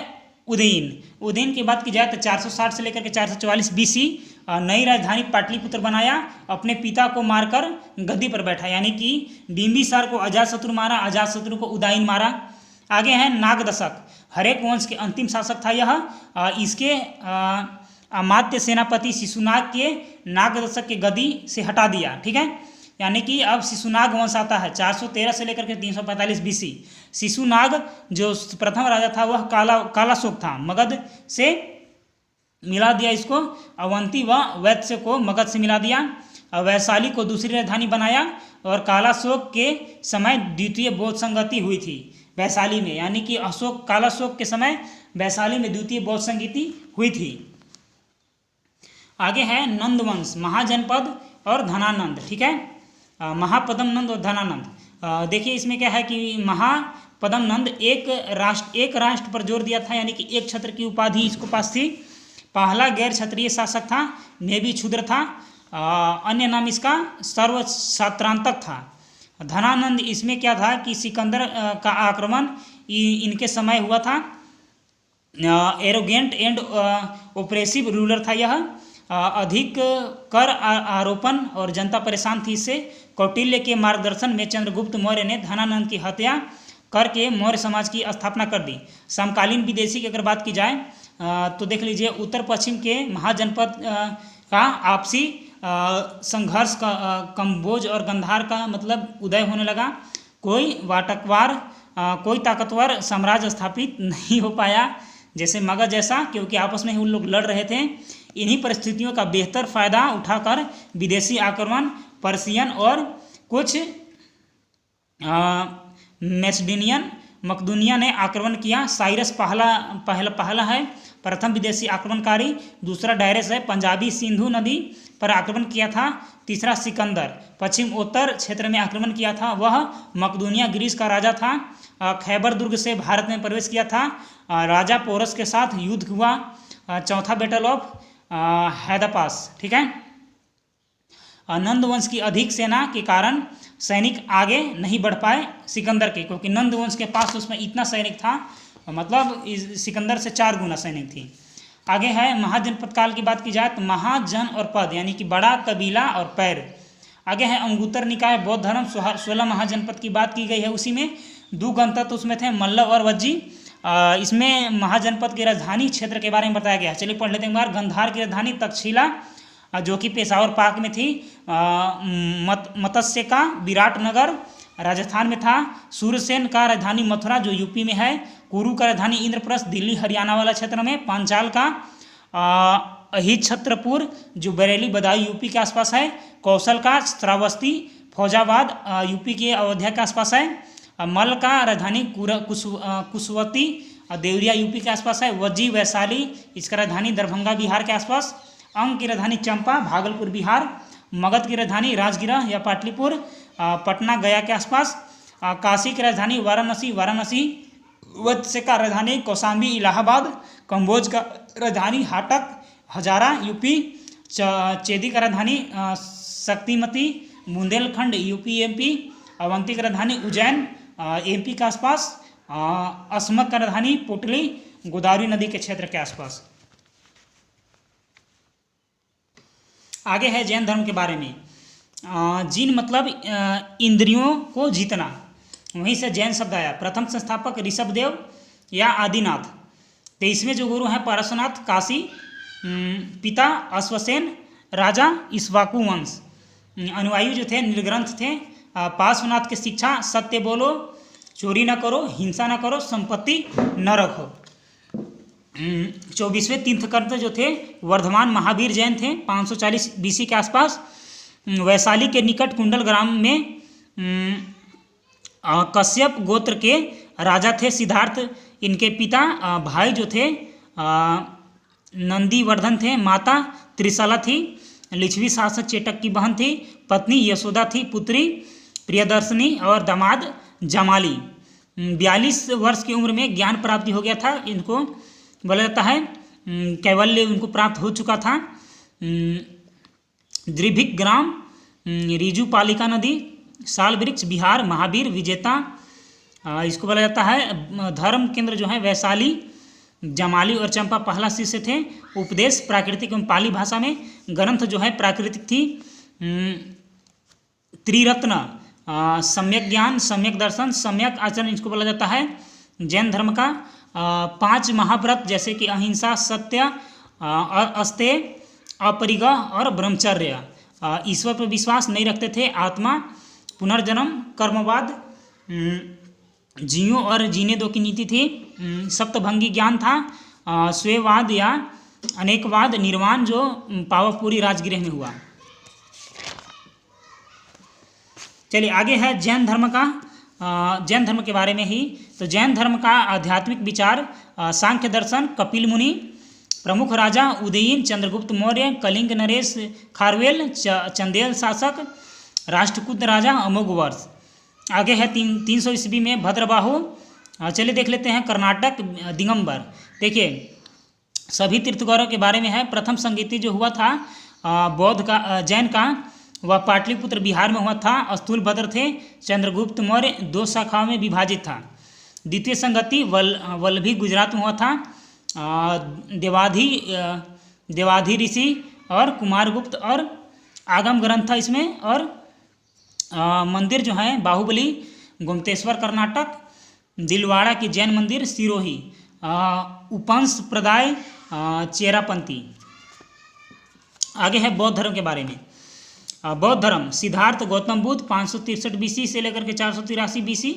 उदयन। उदयन की बात की जाए तो 460 से लेकर के 444 BC नई राजधानी पाटलिपुत्र बनाया। अपने पिता को मारकर गद्दी पर बैठा, यानी कि बिंबिसार को अजातशत्रु मारा, अजातशत्रु को उदयन मारा। आगे है नागदशक। हर्यक वंश के अंतिम शासक था यह। इसके अमात्य सेनापति शिशुनाग के नागदशक के गद्दी से हटा दिया। ठीक है, यानी कि अब शिशुनाग वंश आता है 413 से लेकर के 345 BC। शिशुनाग जो प्रथम राजा था वह कालाशोक था। मगध से मिला दिया इसको। अवंती व वैत्य को मगध से मिला दिया। वैशाली को दूसरी राजधानी बनाया और कालाशोक के समय द्वितीय बौद्ध संगति हुई थी वैशाली में, यानी कि कालाशोक के समय वैशाली में द्वितीय बौद्ध संगति हुई थी। आगे है नंद वंश, महाजनपद और धनानंद। ठीक है, महापद्म नंद और धनानंद। देखिए इसमें क्या है कि महापद्म नंद एक राष्ट्र पर जोर दिया था, यानी कि एक छत्र की उपाधि इसको पास थी। पहला गैर क्षत्रिय शासक था, मैं भी क्षुद्र था। अन्य नाम इसका सर्वछत्रांतक था। धनानंद इसमें क्या था कि सिकंदर का आक्रमण इनके समय हुआ था। एरोगेंट एंड ओप्रेसिव रूलर था यह। अधिक कर आरोपण और जनता परेशान थी इससे। कौटिल्य के मार्गदर्शन में चंद्रगुप्त मौर्य ने धनानंद की हत्या करके मौर्य समाज की स्थापना कर दी। समकालीन विदेशी की अगर बात की जाए तो देख लीजिए, उत्तर पश्चिम के महाजनपद का आपसी संघर्ष का कंबोज और गंधार का मतलब उदय होने लगा। कोई ताकतवर साम्राज्य स्थापित नहीं हो पाया जैसे मगध जैसा, क्योंकि आपस में ही उन लोग लड़ रहे थे। इन्हीं परिस्थितियों का बेहतर फायदा उठाकर विदेशी आक्रमण, पर्शियन और कुछ मैसेडोनियन, मकदूनिया ने आक्रमण किया। साइरस पहला है प्रथम विदेशी आक्रमणकारी। दूसरा डायरस है, पंजाबी सिंधु नदी पर आक्रमण किया था। तीसरा सिकंदर पश्चिम उत्तर क्षेत्र में आक्रमण किया था, वह मकदूनिया ग्रीस का राजा था। खैबर दुर्ग से भारत में प्रवेश किया था। राजा पोरस के साथ युद्ध हुआ। चौथा बैटल ऑफ हैदपास। ठीक है, नंद वंश की अधिक सेना के कारण सैनिक आगे नहीं बढ़ पाए सिकंदर के, क्योंकि नंद वंश के पास उसमें इतना सैनिक था मतलब सिकंदर से 4 गुना सैनिक थी। आगे है महाजनपद काल की बात की जाए तो महाजन और पद यानी कि बड़ा, कबीला और पैर। आगे है अंगुत्तर निकाय बौद्ध धर्म 16 महाजनपद की बात की गई है। उसी में 2 ग्रंथ तो उसमें थे, मल्लव और वज्जी। इसमें महाजनपद की राजधानी क्षेत्र के बारे में बताया गया है। चलिए पढ़ लेते हैं एक बार। गंधार की राजधानी तक्षशिला जो कि पेशावर पाक में थी। मत्स्य का विराटनगर राजस्थान में था। सूरसेन का राजधानी मथुरा जो यूपी में है। कुरु का राजधानी इंद्रप्रस्थ दिल्ली हरियाणा वाला क्षेत्र में। पांचाल का अहिच्छत्रपुर जो बरेली बदायूं यूपी के आसपास है। कौशल का श्रावस्ती फौजाबाद यूपी के अयोध्या के आसपास है। मल का राजधानी कुशवती देवरिया यूपी के आसपास है। वज्जी वैशाली इसका राजधानी दरभंगा बिहार के आसपास। अंग की राजधानी चंपा भागलपुर बिहार। मगध की राजधानी राजगिरह या पाटलिपुर पटना गया के आसपास। काशी की राजधानी वाराणसी। वत्स का राजधानी कौशाम्बी इलाहाबाद। कंबोज का राजधानी हाटक हजारा यूपी। चेदी का राजधानी शक्तिमती बुंदेलखंड यूपी एमपी। अवंती का राजधानी उज्जैन एमपी के आसपास। असमक का राजधानी पोटली गोदावरी नदी के क्षेत्र के आसपास। आगे है जैन धर्म के बारे में। जिन मतलब इंद्रियों को जीतना, वहीं से जैन शब्द आया। प्रथम संस्थापक ऋषभदेव या आदिनाथ। 23वें जो गुरु हैं पारसनाथ काशी। पिता अश्वसेन राजा इक्ष्वाकु वंश। अनुयायी जो थे निर्ग्रंथ थे। पार्श्वनाथ की शिक्षा सत्य बोलो, चोरी न करो, हिंसा न करो, संपत्ति न रखो। 24वें तीर्थंकर जो थे वर्धमान महावीर जैन थे 540 BC के आसपास। वैशाली के निकट कुंडल ग्राम में कश्यप गोत्र के राजा थे सिद्धार्थ। इनके पिता भाई जो थे नंदीवर्धन थे। माता त्रिशला थी। लिच्छवी शासक चेटक की बहन थी। पत्नी यशोदा थी। पुत्री प्रियदर्शनी और दामाद जमाली। 42 वर्ष की उम्र में ज्ञान प्राप्ति हो गया था। इनको बोला जाता है कैवल्य उनको प्राप्त हो चुका था। द्रिभिक ग्राम रिजु पालिका नदी साल वृक्ष बिहार महावीर विजेता इसको बोला जाता है। धर्म केंद्र जो है वैशाली जमाली और चंपा पहला शिष्य थे। उपदेश प्राकृतिक एवं पाली भाषा में। ग्रंथ जो है प्राकृतिक थी। त्रिरत्न सम्यक ज्ञान सम्यक दर्शन सम्यक आचरण इसको बोला जाता है। जैन धर्म का 5 महाव्रत जैसे कि अहिंसा सत्य अस्तेय अपरिग्रह और ब्रह्मचर्य। ईश्वर पर विश्वास नहीं रखते थे। आत्मा पुनर्जन्म कर्मवाद जियो और जीने दो की नीति थी। सप्तभंगी ज्ञान था। स्वयंवाद या अनेकवाद निर्वाण जो पावकपुरी राजगृह में हुआ। चलिए आगे है जैन धर्म का। जैन धर्म के बारे में ही तो जैन धर्म का आध्यात्मिक विचार सांख्य दर्शन कपिल मुनि। प्रमुख राजा उदयीन चंद्रगुप्त मौर्य कलिंग नरेश खारवेल चंदेल शासक राष्ट्रकूट राजा अमोघ वर्ष। आगे है 300 ईस्वी में भद्रबाहु। चलिए देख लेते हैं कर्नाटक दिगंबर। देखिए सभी तीर्थगौरव के बारे में है। प्रथम संगीति जो हुआ था बौद्ध का जैन का वह पाटलिपुत्र बिहार में हुआ था। स्थूलभद्र थे। चंद्रगुप्त मौर्य 2 शाखाओं में विभाजित था। द्वितीय संगति वल्लभी गुजरात में हुआ था। देवाधि ऋषि और कुमारगुप्त और आगम ग्रंथ था इसमें। और मंदिर जो है बाहुबली गोमतेश्वर कर्नाटक। दिलवाड़ा की जैन मंदिर सिरोही। उपंश प्रदाय चेरापंथी। आगे है बौद्ध धर्म के बारे में। बौद्ध धर्म सिद्धार्थ गौतम बुद्ध 563 BC से लेकर के 483 BC।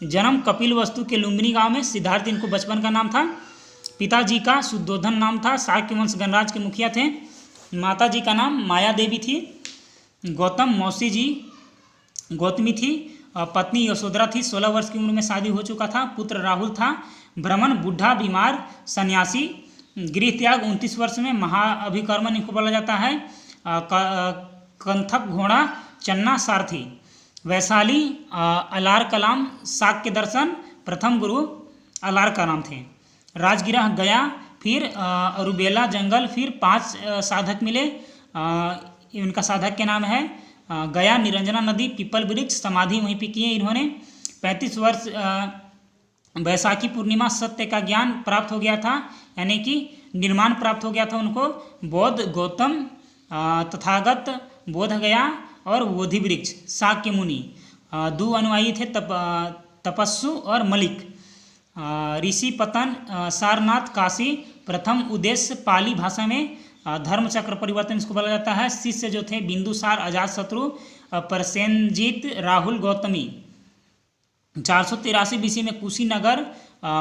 जन्म कपिल वस्तु के लुम्बिनी गांव में। सिद्धार्थ इनको बचपन का नाम था। पिताजी का शुद्धोधन नाम था। शाक्य वंश गणराज के मुखिया थे। माता जी का नाम माया देवी थी। गौतम मौसी जी गौतमी थी। पत्नी यशोधरा थी। 16 वर्ष की उम्र में शादी हो चुका था। पुत्र राहुल था। ब्राह्मण बुढ़ा बीमार सन्यासी। गृह त्याग 29 वर्ष में। महाअभिकर्मण इनको बोला जाता है। कंथक घोड़ा चन्ना सारथी। वैशाली अलार कलाम शाक्य दर्शन प्रथम गुरु अलार कलाम थे। राजगिरह गया फिर अरुबेला जंगल फिर 5 साधक मिले। इनका साधक के नाम है गया निरंजना नदी पीपल वृक्ष समाधि वहीं पे किए इन्होंने। 35 वर्ष वैशाखी पूर्णिमा सत्य का ज्ञान प्राप्त हो गया था, यानी कि निर्माण प्राप्त हो गया था उनको। बौद्ध गौतम, तथागत बोध गया और बोधि वृक्ष शाक्य मुनि। दो अनुयायी थे, तपस्सु और मलिक। ऋषि पतन, सारनाथ, काशी। प्रथम उद्देश्य पाली भाषा में धर्म चक्र परिवर्तन इसको बोला जाता है। शिष्य जो थे बिंदुसार, अजातशत्रु, प्रसेनजीत, राहुल, गौतमी। 483 BC में कुशीनगर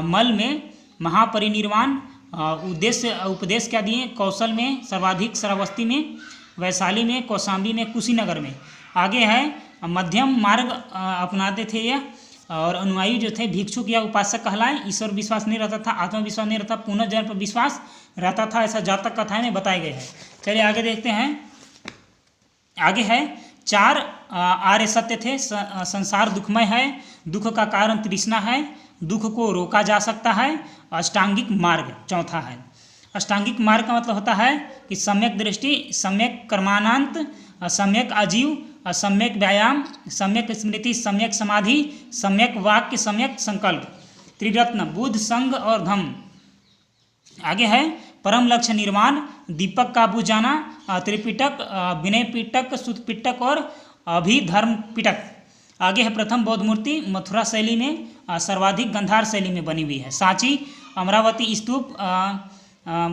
मल में महापरिनिर्वाण। उपदेश क्या दिए? कौशल में सर्वाधिक, श्रावस्ती में, वैशाली में, कौशाम्बी में, कुशीनगर में। आगे है मध्यम मार्ग अपनाते थे ये, और अनुयायी जो थे भिक्षुक या उपासक कहलाए। ईश्वर विश्वास नहीं रहता था, आत्मविश्वास नहीं रहता, पुनर्जन्म पर विश्वास रहता था, ऐसा जातक कथाएं में बताए गए हैं। चलिए आगे देखते हैं। आगे है 4 आर्य सत्य थे। संसार दुखमय है, दुख का कारण तृष्णा है, दुख को रोका जा सकता है। अष्टांगिक मार्ग चौथा है। अष्टांगिक मार्ग का मतलब होता है कि सम्यक दृष्टि, सम्यक कर्मानंत, सम्यक आजीव, सम्यक व्यायाम, सम्यक स्मृति, सम्यक समाधि, सम्यक वाक्य, सम्यक संकल्प। त्रिरत्न बुद्ध, संघ और धम्म। आगे है परम लक्ष्य निर्माण, दीपक का बुझ जाना, त्रिपिटक, विनय पिटक, सुत पिटक और अभिधर्म पिटक। आगे है प्रथम बौद्ध मूर्ति मथुरा शैली में, सर्वाधिक गंधार शैली में बनी हुई है। सांची, अमरावती स्तूप,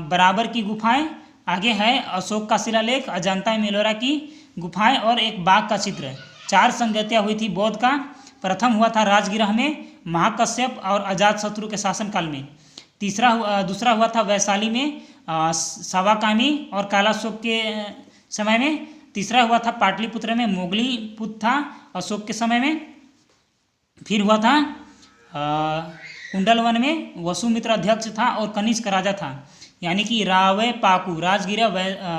बराबर की गुफाएं। आगे है अशोक का शिलालेख, अजंता एलोरा की गुफाएं और एक बाघ का चित्र। 4 संगतियाँ हुई थी बौद्ध का। प्रथम हुआ था राजगृह में महाकश्यप और अजातशत्रु के शासनकाल में। दूसरा हुआ था वैशाली में सवाकामी और कालाशोक के समय में। तीसरा हुआ था पाटलिपुत्र में मोगली पुत्र था अशोक के समय में। फिर हुआ था कुंडलवन में वसुमित्र अध्यक्ष था और कनिष्क राजा था, यानी कि रावे पाकू, राजगिरा,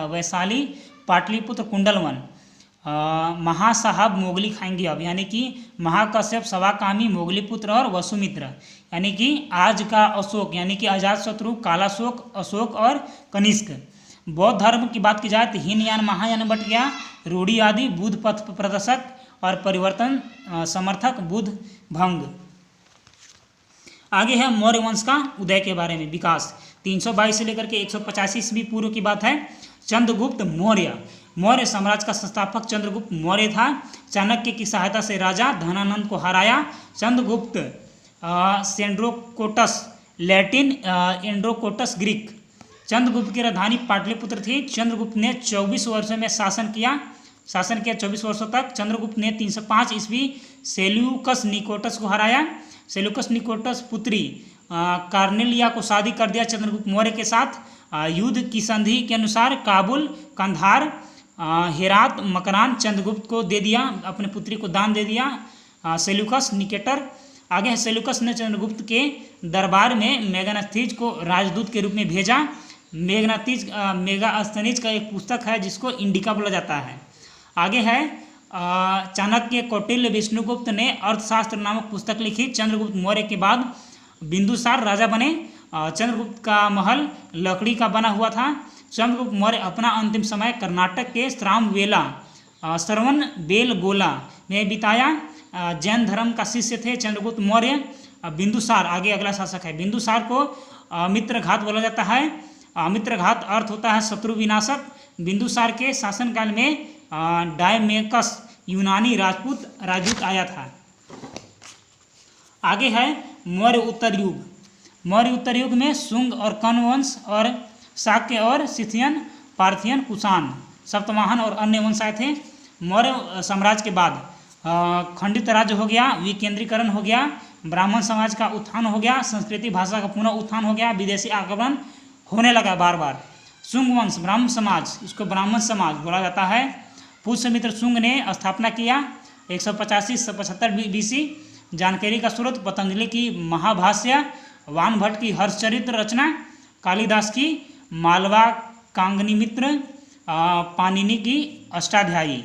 वैशाली, पाटलिपुत्र, कुंडलवन। महासाहब मोगली खाएंगे अब, यानी कि महाकश्यप, सवाकामी, मोगलीपुत्र और वसुमित्र, यानी कि आज का अशोक, यानी कि अजातशत्रु, कालाशोक, अशोक और कनिष्क। बौद्ध धर्म की बात की जाए तो हीनयान, महायान बट गया, रूढ़ी आदि, बुद्ध पथ प्रदर्शक और परिवर्तन समर्थक, बुद्ध भंग। आगे है मौर्य वंश का उदय के बारे में, विकास। 322 से लेकर के 185 ईस्वी पूर्व की बात है। चंद्रगुप्त मौर्य, मौर्य साम्राज्य का संस्थापक चंद्रगुप्त मौर्य था। चाणक्य की सहायता से राजा धनानंद को हराया। Chandragupta Sandrocottus, Latin Androcottus Greek. Chandragupta की राजधानी पाटलिपुत्र थी। चंद्रगुप्त ने 24 वर्षों में शासन किया 24 वर्षों तक। चंद्रगुप्त ने 305 ईस्वी सेल्यूकस निकोटस को हराया। सेल्यूकस निकोटस पुत्री कार्नेलिया को शादी कर दिया चंद्रगुप्त मौर्य के साथ। युद्ध की संधि के अनुसार काबुल, कंधार, हेरात, मकरान चंद्रगुप्त को दे दिया, अपने पुत्री को दान दे दिया सेल्यूकस निकेटर। आगे सेल्यूकस ने चंद्रगुप्त के दरबार में मेगास्थनीज को राजदूत के रूप में भेजा। मेगास्थनीज का एक पुस्तक है जिसको इंडिका बोला जाता है। आगे है चाणक्य, कौटिल्य, विष्णुगुप्त ने अर्थशास्त्र नामक पुस्तक लिखी। चंद्रगुप्त मौर्य के बाद बिंदुसार राजा बने। चंद्रगुप्त का महल लकड़ी का बना हुआ था। चंद्रगुप्त मौर्य अपना अंतिम समय कर्नाटक के श्रवण बेलगोला में बिताया। जैन धर्म का शिष्य थे चंद्रगुप्त मौर्य। बिंदुसार आगे अगला शासक है। बिंदुसार को मित्रघात बोला जाता है। मित्रघात अर्थ होता है शत्रु विनाशक। बिंदुसार के शासनकाल में डायमेकस यूनानी राजपूत आया था। आगे है मौर्य उत्तर युग। मौर्य उत्तर युग में शुंग और कण्व वंश और शाक्य और सिथियन, पार्थियन, कुषाण, सप्तवाहन और अन्य वंश आए थे। मौर्य साम्राज्य के बाद खंडित राज्य हो गया, विकेंद्रीकरण हो गया, ब्राह्मण समाज का उत्थान हो गया, संस्कृति भाषा का पुनः उत्थान हो गया, विदेशी आगमन होने लगा बार बार। शुंग वंश, ब्राह्मण समाज, इसको ब्राह्मण समाज बोला जाता है। पुष्यमित्र शुंग ने स्थापना किया 185 से 75 BC। जानकारी का स्रोत पतंजलि की महाभाष्य, वानभट्ट की हर्षचरित्र रचना, कालिदास की मालवा कांगनीमित्र, पाणिनि की अष्टाध्यायी।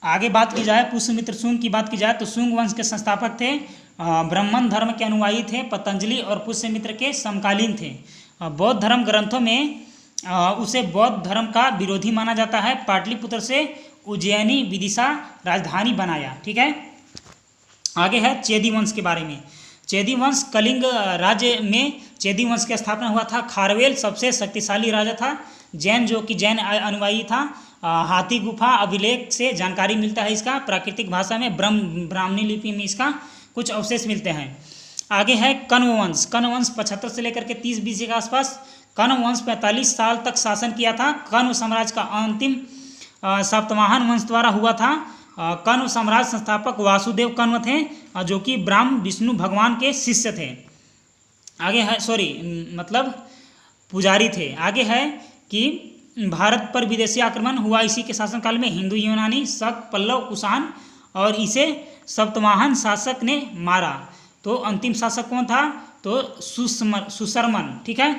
आगे बात की जाए पुष्यमित्र शुंग की बात की जाए तो शुंग वंश के संस्थापक थे। ब्राह्मण धर्म के अनुयायी थे। पतंजलि और पुष्यमित्र के समकालीन थे। बौद्ध धर्म ग्रंथों में उसे बौद्ध धर्म का विरोधी माना जाता है। पाटलिपुत्र से उज्जैनी विदिशा राजधानी बनाया। ठीक है। आगे है चेदी वंश के बारे में। चेदी वंश कलिंग राज्य में चेदी वंश की स्थापना हुआ था। खारवेल सबसे शक्तिशाली राजा था, जैन जो कि जैन अनुयायी था। हाथी गुफा अभिलेख से जानकारी मिलता है इसका। प्राकृतिक भाषा में ब्राह्मणी लिपि में इसका कुछ अवशेष मिलते हैं। आगे है कण्व वंश। कण्व वंश 75 से लेकर के 30 BC के आसपास। कण्व वंश 45 साल तक शासन किया था। कण्व साम्राज्य का अंतिम सातवाहन वंश द्वारा हुआ था। कण्व साम्राज्य संस्थापक वासुदेव कण्व थे, जो कि ब्रह्म विष्णु भगवान के शिष्य थे। आगे है मतलब पुजारी थे। आगे है कि भारत पर विदेशी आक्रमण हुआ इसी के शासनकाल में। हिंदू, यूनानी, शक, पल्लव, कुषाण और इसे सातवाहन शासक ने मारा। तो अंतिम शासक कौन था? तो सुशर्मन। ठीक है।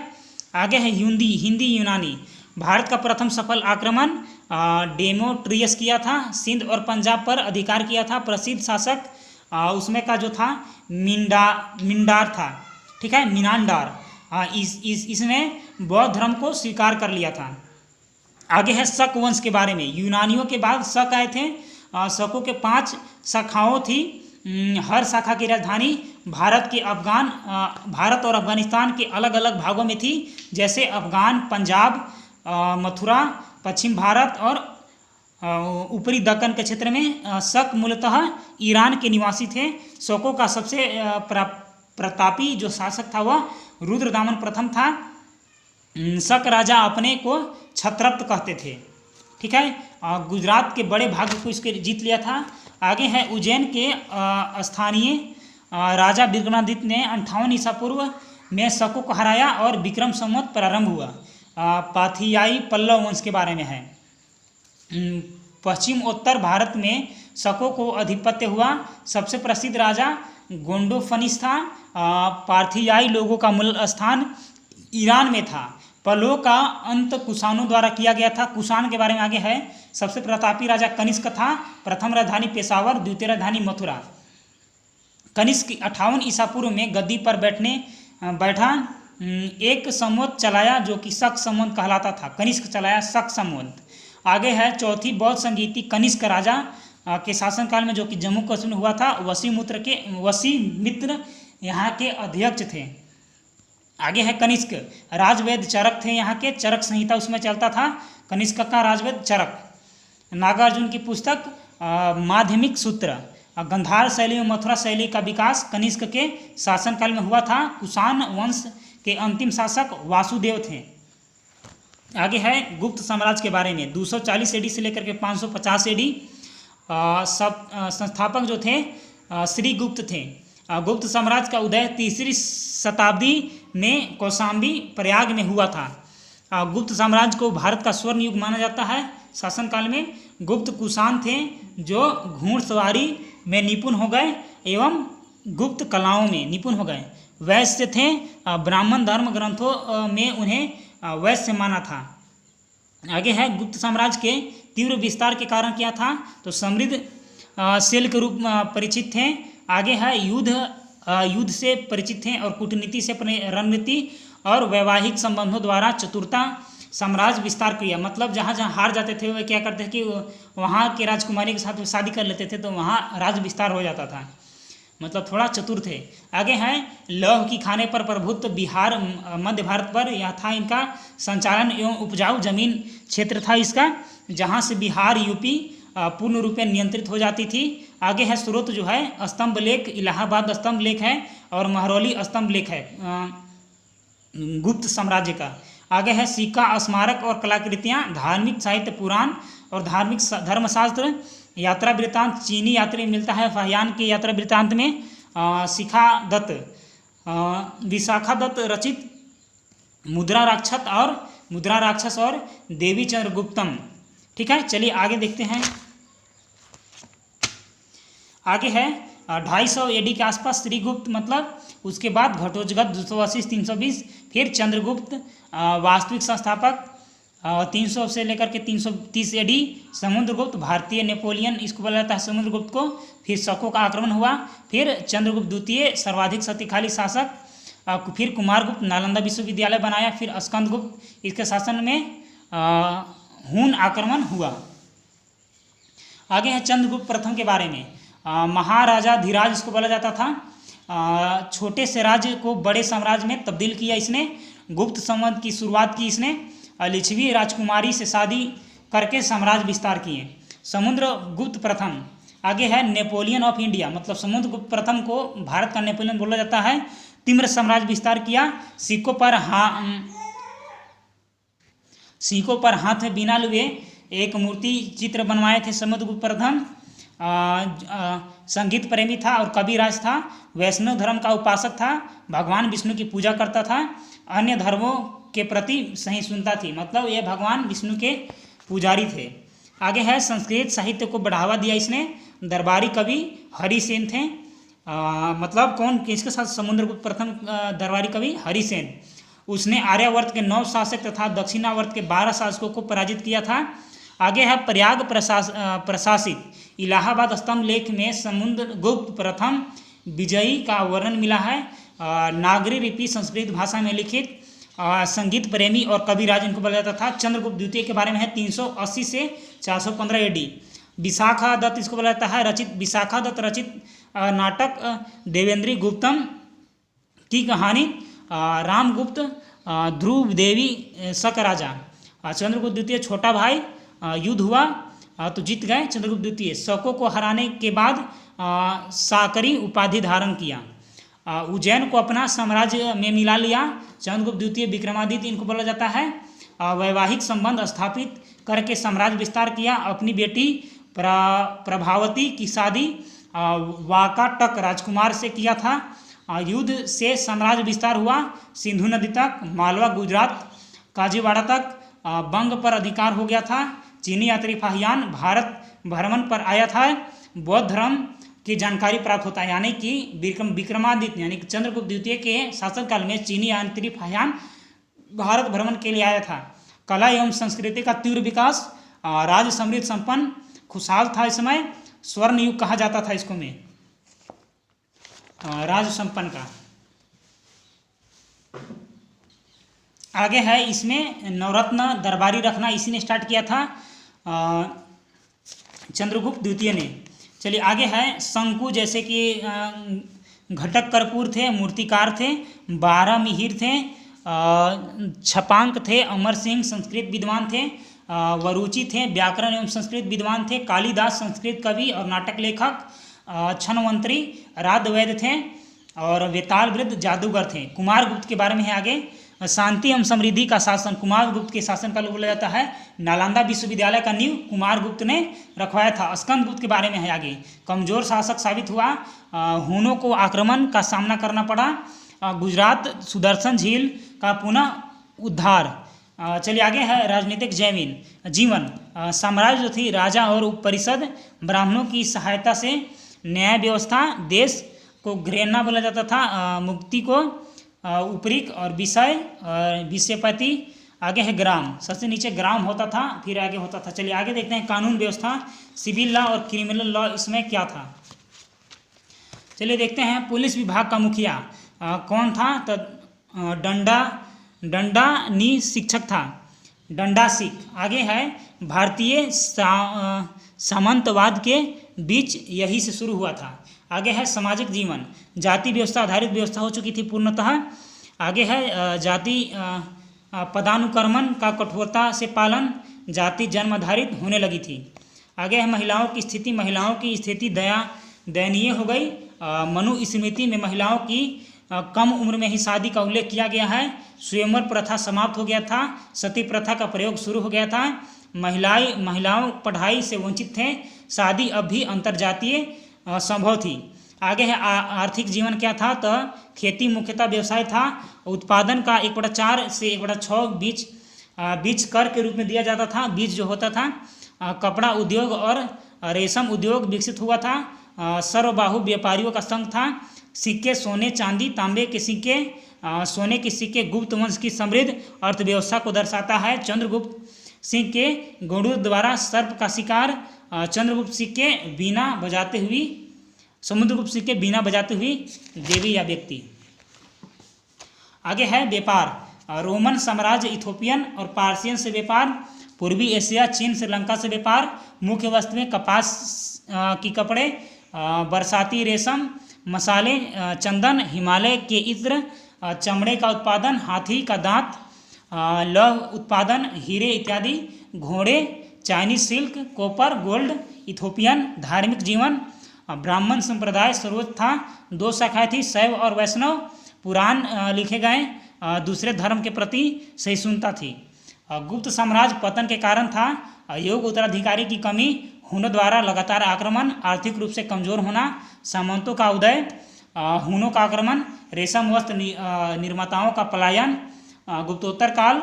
आगे है हिंदी यूनानी। भारत का प्रथम सफल आक्रमण डेमोट्रियस किया था। सिंध और पंजाब पर अधिकार किया था। प्रसिद्ध शासक उसमें का जो था मिंडार था। ठीक है, मिनांडार। इसने बौद्ध धर्म को स्वीकार कर लिया था। आगे है शक वंश के बारे में। यूनानियों के बाद शक आए थे। शकों के 5 शाखाओं थी। हर शाखा की राजधानी भारत और अफगानिस्तान के अलग अलग भागों में थी, जैसे अफगान, पंजाब, मथुरा, पश्चिम भारत और ऊपरी दक्कन के क्षेत्र में। शक मूलतः ईरान के निवासी थे। शकों का सबसे प्रतापी जो शासक था वह रुद्रदामन प्रथम था। शक राजा अपने को क्षत्रप कहते थे। ठीक है। गुजरात के बड़े भाग को इसके जीत लिया था। आगे है उज्जैन के स्थानीय राजा विक्रमादित्य ने 58 ईसा पूर्व में शकों को हराया और विक्रम संवत प्रारंभ हुआ। पाथियाई पल्लव वंश के बारे में है। पश्चिम उत्तर भारत में शकों को अधिपत्य हुआ। सबसे प्रसिद्ध राजा गोंडोफनिस था। पाथियाई लोगों का मूल स्थान ईरान में था। पल्लवों का अंत कुषाणों द्वारा किया गया था। कुषाण के बारे में आगे है। सबसे प्रतापी राजा कनिष्क था। प्रथम राजधानी पेशावर, द्वितीय राजधानी मथुरा। कनिष्क 58 ईसा पूर्व में गद्दी पर बैठा। एक संवत चलाया जो कि शक संवत कहलाता था। कनिष्क चलाया शक संवत। आगे है चौथी बौद्ध संगीति कनिष्क राजा के शासनकाल में, जो कि जम्मू कश्मीर में हुआ था। वसीमित्र यहाँ के अध्यक्ष थे। आगे है कनिष्क राजवेद चरक थे यहाँ के। चरक संहिता उसमें चलता था। कनिष्क का राजवेद चरक। नागार्जुन की पुस्तक माध्यमिक सूत्र। गंधार शैली में मथुरा शैली का विकास कनिष्क के शासनकाल में हुआ था। कुषाण वंश के अंतिम शासक वासुदेव थे। आगे है गुप्त साम्राज्य के बारे में। 240 AD से लेकर के 550 AD संस्थापक जो थे श्री गुप्त थे। गुप्त साम्राज्य का उदय 3री शताब्दी में कौशाम्बी प्रयाग में हुआ था। गुप्त साम्राज्य को भारत का स्वर्ण युग माना जाता है। शासनकाल में गुप्त कुषाण थे जो घुड़सवारी में निपुण हो गए एवं गुप्त कलाओं में निपुण हो गए। वैश्य थे। ब्राह्मण धर्म ग्रंथों में उन्हें वैश्य माना था। आगे है गुप्त साम्राज्य के तीव्र विस्तार के कारण क्या था? तो समृद्ध सेल के रूप में परिचित थे। आगे है युद्ध से परिचित थे और कूटनीति से रणनीति और वैवाहिक संबंधों द्वारा चतुरता साम्राज्य विस्तार किया। मतलब जहाँ जहाँ हार जाते थे वे क्या करते थे कि वहाँ के राजकुमारी के साथ शादी कर लेते थे, तो वहाँ राज्य विस्तार हो जाता था। मतलब थोड़ा चतुर थे। आगे है लौह की खाने पर प्रभुत्व बिहार मध्य भारत पर यह था इनका संचालन एवं उपजाऊ जमीन क्षेत्र था इसका, जहाँ से बिहार यूपी पूर्ण रूप में नियंत्रित हो जाती थी। आगे है स्रोत जो है स्तंभ लेख, इलाहाबाद स्तंभ लेख है और महरौली स्तंभ लेख है गुप्त साम्राज्य का। आगे है सिक्का, स्मारक और कलाकृतियाँ, धार्मिक साहित्य, पुराण और धार्मिक धर्मशास्त्र, यात्रा वृत्तांत। चीनी यात्री मिलता है फाहियान के यात्रा वृत्तांत में। विशाखा दत्त रचित मुद्रा राक्षस और देवी चंद्रगुप्तम। ठीक है, चलिए आगे देखते हैं। आगे है 250 AD के आसपास श्रीगुप्त, मतलब उसके बाद घटोत्कच 280 से 320, फिर चंद्रगुप्त वास्तविक संस्थापक 300 से लेकर के 330 AD, समुद्रगुप्त भारतीय नेपोलियन इसको बोला जाता है समुद्रगुप्त को। फिर शकों का आक्रमण हुआ। फिर चंद्रगुप्त द्वितीय सर्वाधिक शक्तिशाली शासक। फिर कुमारगुप्त नालंदा विश्वविद्यालय बनाया। फिर स्कंदगुप्त इसके शासन में हून आक्रमण हुआ। आगे है चंद्रगुप्त प्रथम के बारे में। महाराजा धीराज इसको बोला जाता था। छोटे से राज्य को बड़े साम्राज्य में तब्दील किया इसने। गुप्त संवत की शुरुआत की इसने। लिच्छवी राजकुमारी से शादी करके साम्राज्य विस्तार किए। समुद्रगुप्त प्रथम, आगे है नेपोलियन ऑफ इंडिया, मतलब समुद्रगुप्त प्रथम को भारत का नेपोलियन बोला जाता है। तीव्र साम्राज्य विस्तार किया। सिक्कों पर हाथ में बिना लिए एक मूर्ति चित्र बनवाए थे समुद्रगुप्त प्रथम। संगीत प्रेमी था और कविराज था। वैष्णव धर्म का उपासक था। भगवान विष्णु की पूजा करता था। अन्य धर्मों के प्रति सहिष्णुता थी, मतलब ये भगवान विष्णु के पुजारी थे। आगे है संस्कृत साहित्य को बढ़ावा दिया इसने। दरबारी कवि हरिसेन थे। मतलब कौन, किसके साथ? समुद्रगुप्त प्रथम दरबारी कवि हरिसेन। उसने आर्यावर्त के 9 शासक तथा दक्षिणावर्त के 12 शासकों को पराजित किया था। आगे है प्रयाग प्रशासित इलाहाबाद स्तंभ लेख में समुद्रगुप्त प्रथम विजयी का वर्णन मिला है। नागरी लिपि संस्कृत भाषा में लिखित। संगीत प्रेमी और कविराज इनको बोला जाता था। चंद्रगुप्त द्वितीय के बारे में है 380 से 415 AD। विशाखा दत्त इसको बोला जाता है। विशाखा दत्त रचित नाटक देवेंद्री गुप्तम की कहानी। रामगुप्त, ध्रुव देवी शक राजा। चंद्रगुप्त द्वितीय छोटा भाई। युद्ध हुआ तो जीत गए चंद्रगुप्त द्वितीय। शकों को हराने के बाद साकरी उपाधि धारण किया। उज्जैन को अपना साम्राज्य में मिला लिया। चंद्रगुप्त द्वितीय विक्रमादित्य इनको बोला जाता है। वैवाहिक संबंध स्थापित करके साम्राज्य विस्तार किया। अपनी बेटी प्रभावती की शादी वाकाटक राजकुमार से किया था। युद्ध से साम्राज्य विस्तार हुआ। सिंधु नदी तक, मालवा, गुजरात, काजीवाड़ा तक बंग पर अधिकार हो गया था। चीनी यात्री फाहियान भारत भ्रमण पर आया था। बौद्ध धर्म की जानकारी प्राप्त होता है, यानी कि विक्रमादित्य यानी कि चंद्रगुप्त द्वितीय के शासनकाल में चीनी यात्री फाहियान भारत भ्रमण के लिए आया था। कला एवं संस्कृति का तीव्र विकास। राज समृद्ध संपन्न खुशहाल था। इस समय स्वर्ण युग कहा जाता था इसको में, राज संपन्न का। आगे है इसमें नवरत्न दरबारी रखना इसी ने स्टार्ट किया था, चंद्रगुप्त द्वितीय ने। चलिए आगे है शंकु, जैसे कि घटक कर्पूर थे, मूर्तिकार थे, 12 मिहिर थे, छपांक थे, अमर सिंह संस्कृत विद्वान थे, वरुचि थे, व्याकरण एवं संस्कृत विद्वान थे, कालिदास संस्कृत कवि और नाटक लेखक, छनवंतरी राधवैद थे और वेताल वृद्ध जादूगर थे। कुमार गुप्त के बारे में है आगे। शांति एवं समृद्धि का शासन कुमार गुप्त के शासन का बोला जाता है। नालंदा विश्वविद्यालय का नींव कुमार गुप्त ने रखवाया था। स्कंद गुप्त के बारे में है आगे। कमजोर शासक साबित हुआ। हुनों को आक्रमण का सामना करना पड़ा। गुजरात सुदर्शन झील का पुनः उद्धार। चलिए आगे है राजनीतिक जीवन। साम्राज्य जो थी राजा और परिषद ब्राह्मणों की सहायता से न्याय व्यवस्था। देश को घरेना बोला जाता था। मुक्ति को उपरिक और विषयपति। आगे है ग्राम, सबसे नीचे ग्राम होता था, फिर आगे होता था। चलिए आगे देखते हैं कानून व्यवस्था, सिविल लॉ और क्रिमिनल लॉ इसमें क्या था। चलिए देखते हैं पुलिस विभाग का मुखिया कौन था, तो दंडानी शिक्षक था, दंडासिक। आगे है भारतीय सामंतवाद के बीच यही से शुरू हुआ था। आगे है सामाजिक जीवन, जाति व्यवस्था आधारित व्यवस्था हो चुकी थी पूर्णतः। आगे है जाति पदानुक्रमण का कठोरता से पालन, जाति जन्म आधारित होने लगी थी। आगे है महिलाओं की स्थिति, महिलाओं की स्थिति दयनीय हो गई। मनुस्मृति में महिलाओं की कम उम्र में ही शादी का उल्लेख किया गया है। स्वयंवर प्रथा समाप्त हो गया था। सती प्रथा का प्रयोग शुरू हो गया था। महिलाओं पढ़ाई से वंचित थे। शादी अब भी अंतर्जातीय संभव थी। आगे है आर्थिक जीवन क्या था, तो खेती मुख्यतः व्यवसाय था। उत्पादन का 1/4 से 1/6 बीज कर के रूप में दिया जाता था। बीज जो होता था, कपड़ा उद्योग और रेशम उद्योग विकसित हुआ था। सर्वबाहु व्यापारियों का संघ था। सिक्के सोने चांदी तांबे के सिक्के, सोने के सिक्के गुप्त वंश की समृद्ध अर्थव्यवस्था को दर्शाता है। चंद्रगुप्त सिंह के गरुड़ द्वारा सर्प का शिकार। चंद्रगुप्त सिक्के बीना बजाते हुए, समुद्रगुप्त सिक्के बीना बजाते हुए देवी या व्यक्ति। आगे है व्यापार, रोमन साम्राज्य इथोपियन और पार्सियन से व्यापार। पूर्वी एशिया चीन श्रीलंका से व्यापार। मुख्य वस्तुएं कपास की कपड़े, बरसाती रेशम, मसाले, चंदन, हिमालय के इत्र, चमड़े का उत्पादन, हाथी का दांत, लौह उत्पादन, हीरे इत्यादि, घोड़े, Chinese silk, copper, gold, Ethiopian, धार्मिक जीवन, ब्राह्मण संप्रदाय सर्वोच्च था। 2 शाखाएं थी, शैव और वैष्णव। पुराण लिखे गए, दूसरे धर्म के प्रति सहिष्णुता थी। गुप्त साम्राज्य पतन के कारण था योग्य उत्तराधिकारी की कमी, हुनों द्वारा लगातार आक्रमण, आर्थिक रूप से कमजोर होना, सामंतों का उदय, हुनों का आक्रमण, रेशम वस्त्र निर्माताओं का पलायन, गुप्तोत्तर काल,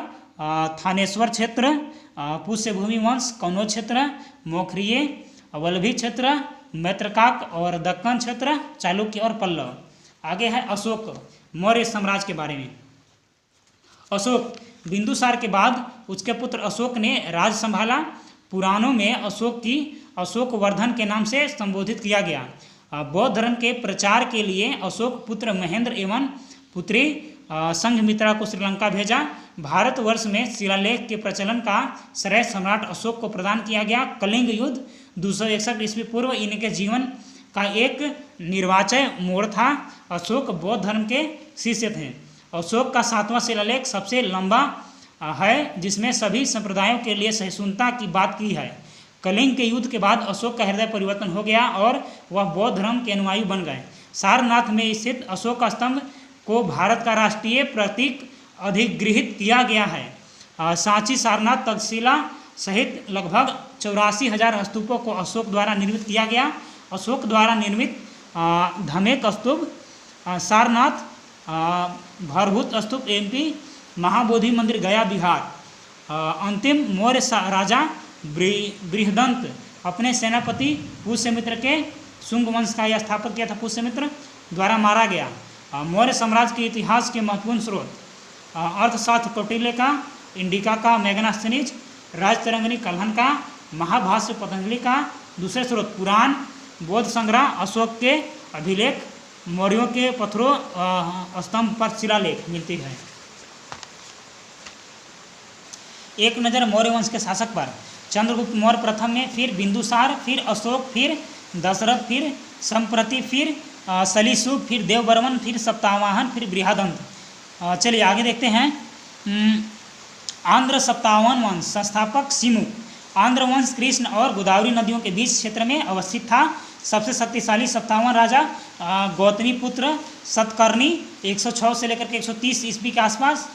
थानेश्वर क्षेत्र, पुष्य भूमि वंश, कनौज क्षेत्र, मौखरिये, वल्लभी क्षेत्र, मैत्रकाक और दक्कन क्षेत्र, चालुक्य और पल्लव। आगे है अशोक, मौर्य साम्राज्य के बारे में। अशोक बिंदुसार के बाद उसके पुत्र अशोक ने राज संभाला। पुराणों में अशोक की अशोक वर्धन के नाम से संबोधित किया गया। बौद्ध धर्म के प्रचार के लिए अशोक पुत्र महेंद्र एवं पुत्री संघमित्रा को श्रीलंका भेजा। भारतवर्ष में शिलालेख के प्रचलन का श्रेय सम्राट अशोक को प्रदान किया गया। कलिंग युद्ध 261 ईस्वी पूर्व इनके जीवन का एक निर्वाचय मोड़ था। अशोक बौद्ध धर्म के शिष्य थे। अशोक का 7वां शिलालेख सबसे लंबा है, जिसमें सभी संप्रदायों के लिए सहिष्णुता की बात की है। कलिंग के युद्ध के बाद अशोक का हृदय परिवर्तन हो गया और वह बौद्ध धर्म के अनुयायी बन गए। सारनाथ में स्थित अशोक का स्तंभ को भारत का राष्ट्रीय प्रतीक अधिगृहित किया गया है। सांची, सारनाथ, तक्षशिला सहित लगभग 84,000 स्तूपों को अशोक द्वारा निर्मित किया गया। अशोक द्वारा निर्मित धमेक स्तूप, सारनाथ भरभूत स्तूप एमपी, महाबोधि मंदिर गया बिहार। अंतिम मौर्य राजा बृहदंत अपने सेनापति पुष्यमित्र के शुंग वंश का यह स्थापक किया था, पुष्यमित्र द्वारा मारा गया। मौर्य साम्राज्य के इतिहास के महत्वपूर्ण स्रोत अर्थशास्त्र कौटिल्य का, इंडिका का मैग्नास्थनीज, राजतरंगिणी कल्हण का, महाभाष्य पतंजलि का। दूसरे स्रोत पुराण, बौद्ध संग्रह, अशोक के अभिलेख, मौर्यों के पत्थरों स्तंभ पर शिलालेख मिलती है। एक नज़र मौर्य वंश के शासक पर। चंद्रगुप्त मौर्य प्रथम में, फिर बिंदुसार, फिर अशोक, फिर दशरथ, फिर संप्रति, फिर सलीसुब, फिर देवबर्मन, फिर सप्तावाहन, फिर बृहदंत। चलिए आगे देखते हैं। आंध्र सप्तावाहन वंश संस्थापक सिमुक। आंध्र वंश कृष्ण और गोदावरी नदियों के बीच क्षेत्र में अवस्थित था। सबसे शक्तिशाली सप्तावाहन राजा गौतमी पुत्र सतकर्णी 106 से लेकर के 130 ईस्वी के आसपास।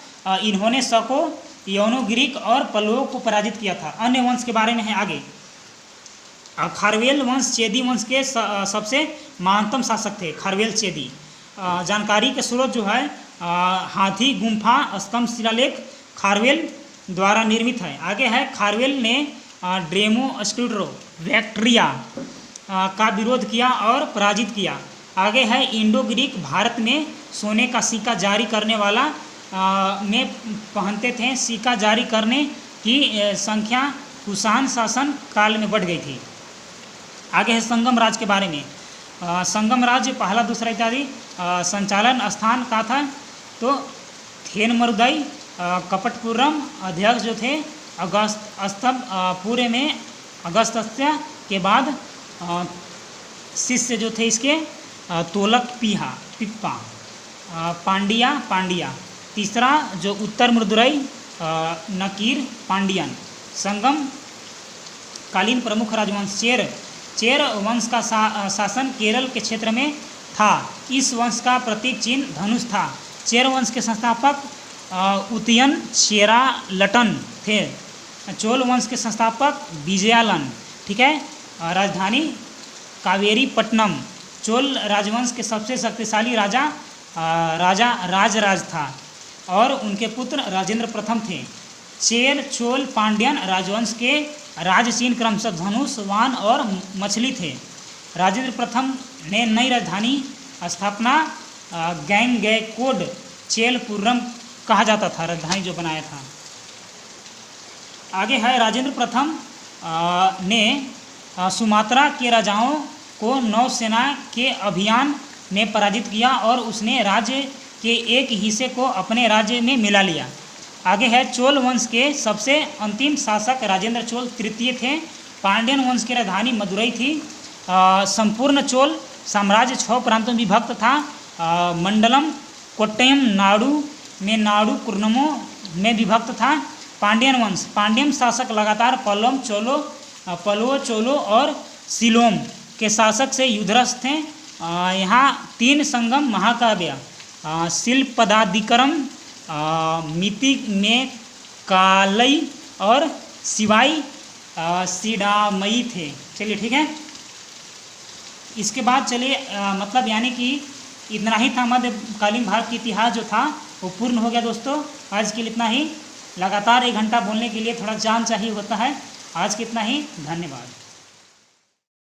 इन्होंने शको, यवनों, ग्रीक और पल्लवों को पराजित किया था। अन्य वंश के बारे में है आगे। खारवेल वंश चेदी वंश के सबसे महानतम शासक थे, खारवेल चेदी। जानकारी के स्रोत जो है हाथी गुम्फा स्तंभ शिलालेख खारवेल द्वारा निर्मित है। आगे है खारवेल ने ड्रेमो स्क्यूड्रो बैक्ट्रिया का विरोध किया और पराजित किया। आगे है इंडो ग्रीक भारत में सोने का सिक्का जारी करने वाला में पहनते थे। सिक्का जारी करने की संख्या कुषाण शासन काल में बढ़ गई थी। आगे है संगम राज्य के बारे में। संगम राज्य पहला, दूसरा इत्यादि संचालन स्थान का था। तो थेनमरुदई, कपटपुरम अध्यक्ष जो थे अगस्त स्तंभ पूरे में अगस्त्य के बाद शिष्य जो थे इसके तोलक पिप्पा, पांडिया। तीसरा जो उत्तर मृदुरई नकीर पांडियन। संगम कालीन प्रमुख राजवंश चेर वंश का शासन केरल के क्षेत्र में था। इस वंश का प्रतीक चिन्ह धनुष था। चेर वंश के संस्थापक उतयन चेरा लटन थे। चोल वंश के संस्थापक विजयालन, ठीक है। राजधानी कावेरी पट्टनम। चोल राजवंश के सबसे शक्तिशाली राजा राजराज था और उनके पुत्र राजेंद्र प्रथम थे। चेर, चोल, पांड्यन राजवंश के राज चिन्ह क्रमशः धनुष, वान और मछली थे। राजेंद्र प्रथम ने नई राजधानी स्थापना गैंगैकोड चेलपुरम कहा जाता था, राजधानी जो बनाया था। आगे है राजेंद्र प्रथम ने सुमात्रा के राजाओं को नौसेना के अभियान में पराजित किया और उसने राज्य के एक हिस्से को अपने राज्य में मिला लिया। आगे है चोल वंश के सबसे अंतिम शासक राजेंद्र चोल तृतीय थे। पांड्यन वंश की राजधानी मदुरई थी। संपूर्ण चोल साम्राज्य 6 प्रांतों में विभक्त था। मंडलम कोट्टयम नाडु में नाडु कुर्नमो में विभक्त था। पांड्यन वंश, पांड्यन शासक लगातार पल्लव, चोलो और सिलोम के शासक से युद्धरत थे। यहाँ 3 संगम महाकाव्य शिल्पदादिकरम, मिति में कालई और शिवाई सीडामयी थे। चलिए ठीक है, इसके बाद चलिए मतलब यानी कि इतना ही था। मध्यकालीन भारत की इतिहास जो था वो पूर्ण हो गया दोस्तों। आज के लिए इतना ही। लगातार 1 घंटा बोलने के लिए थोड़ा जान चाहिए होता है। आज के इतना ही, धन्यवाद।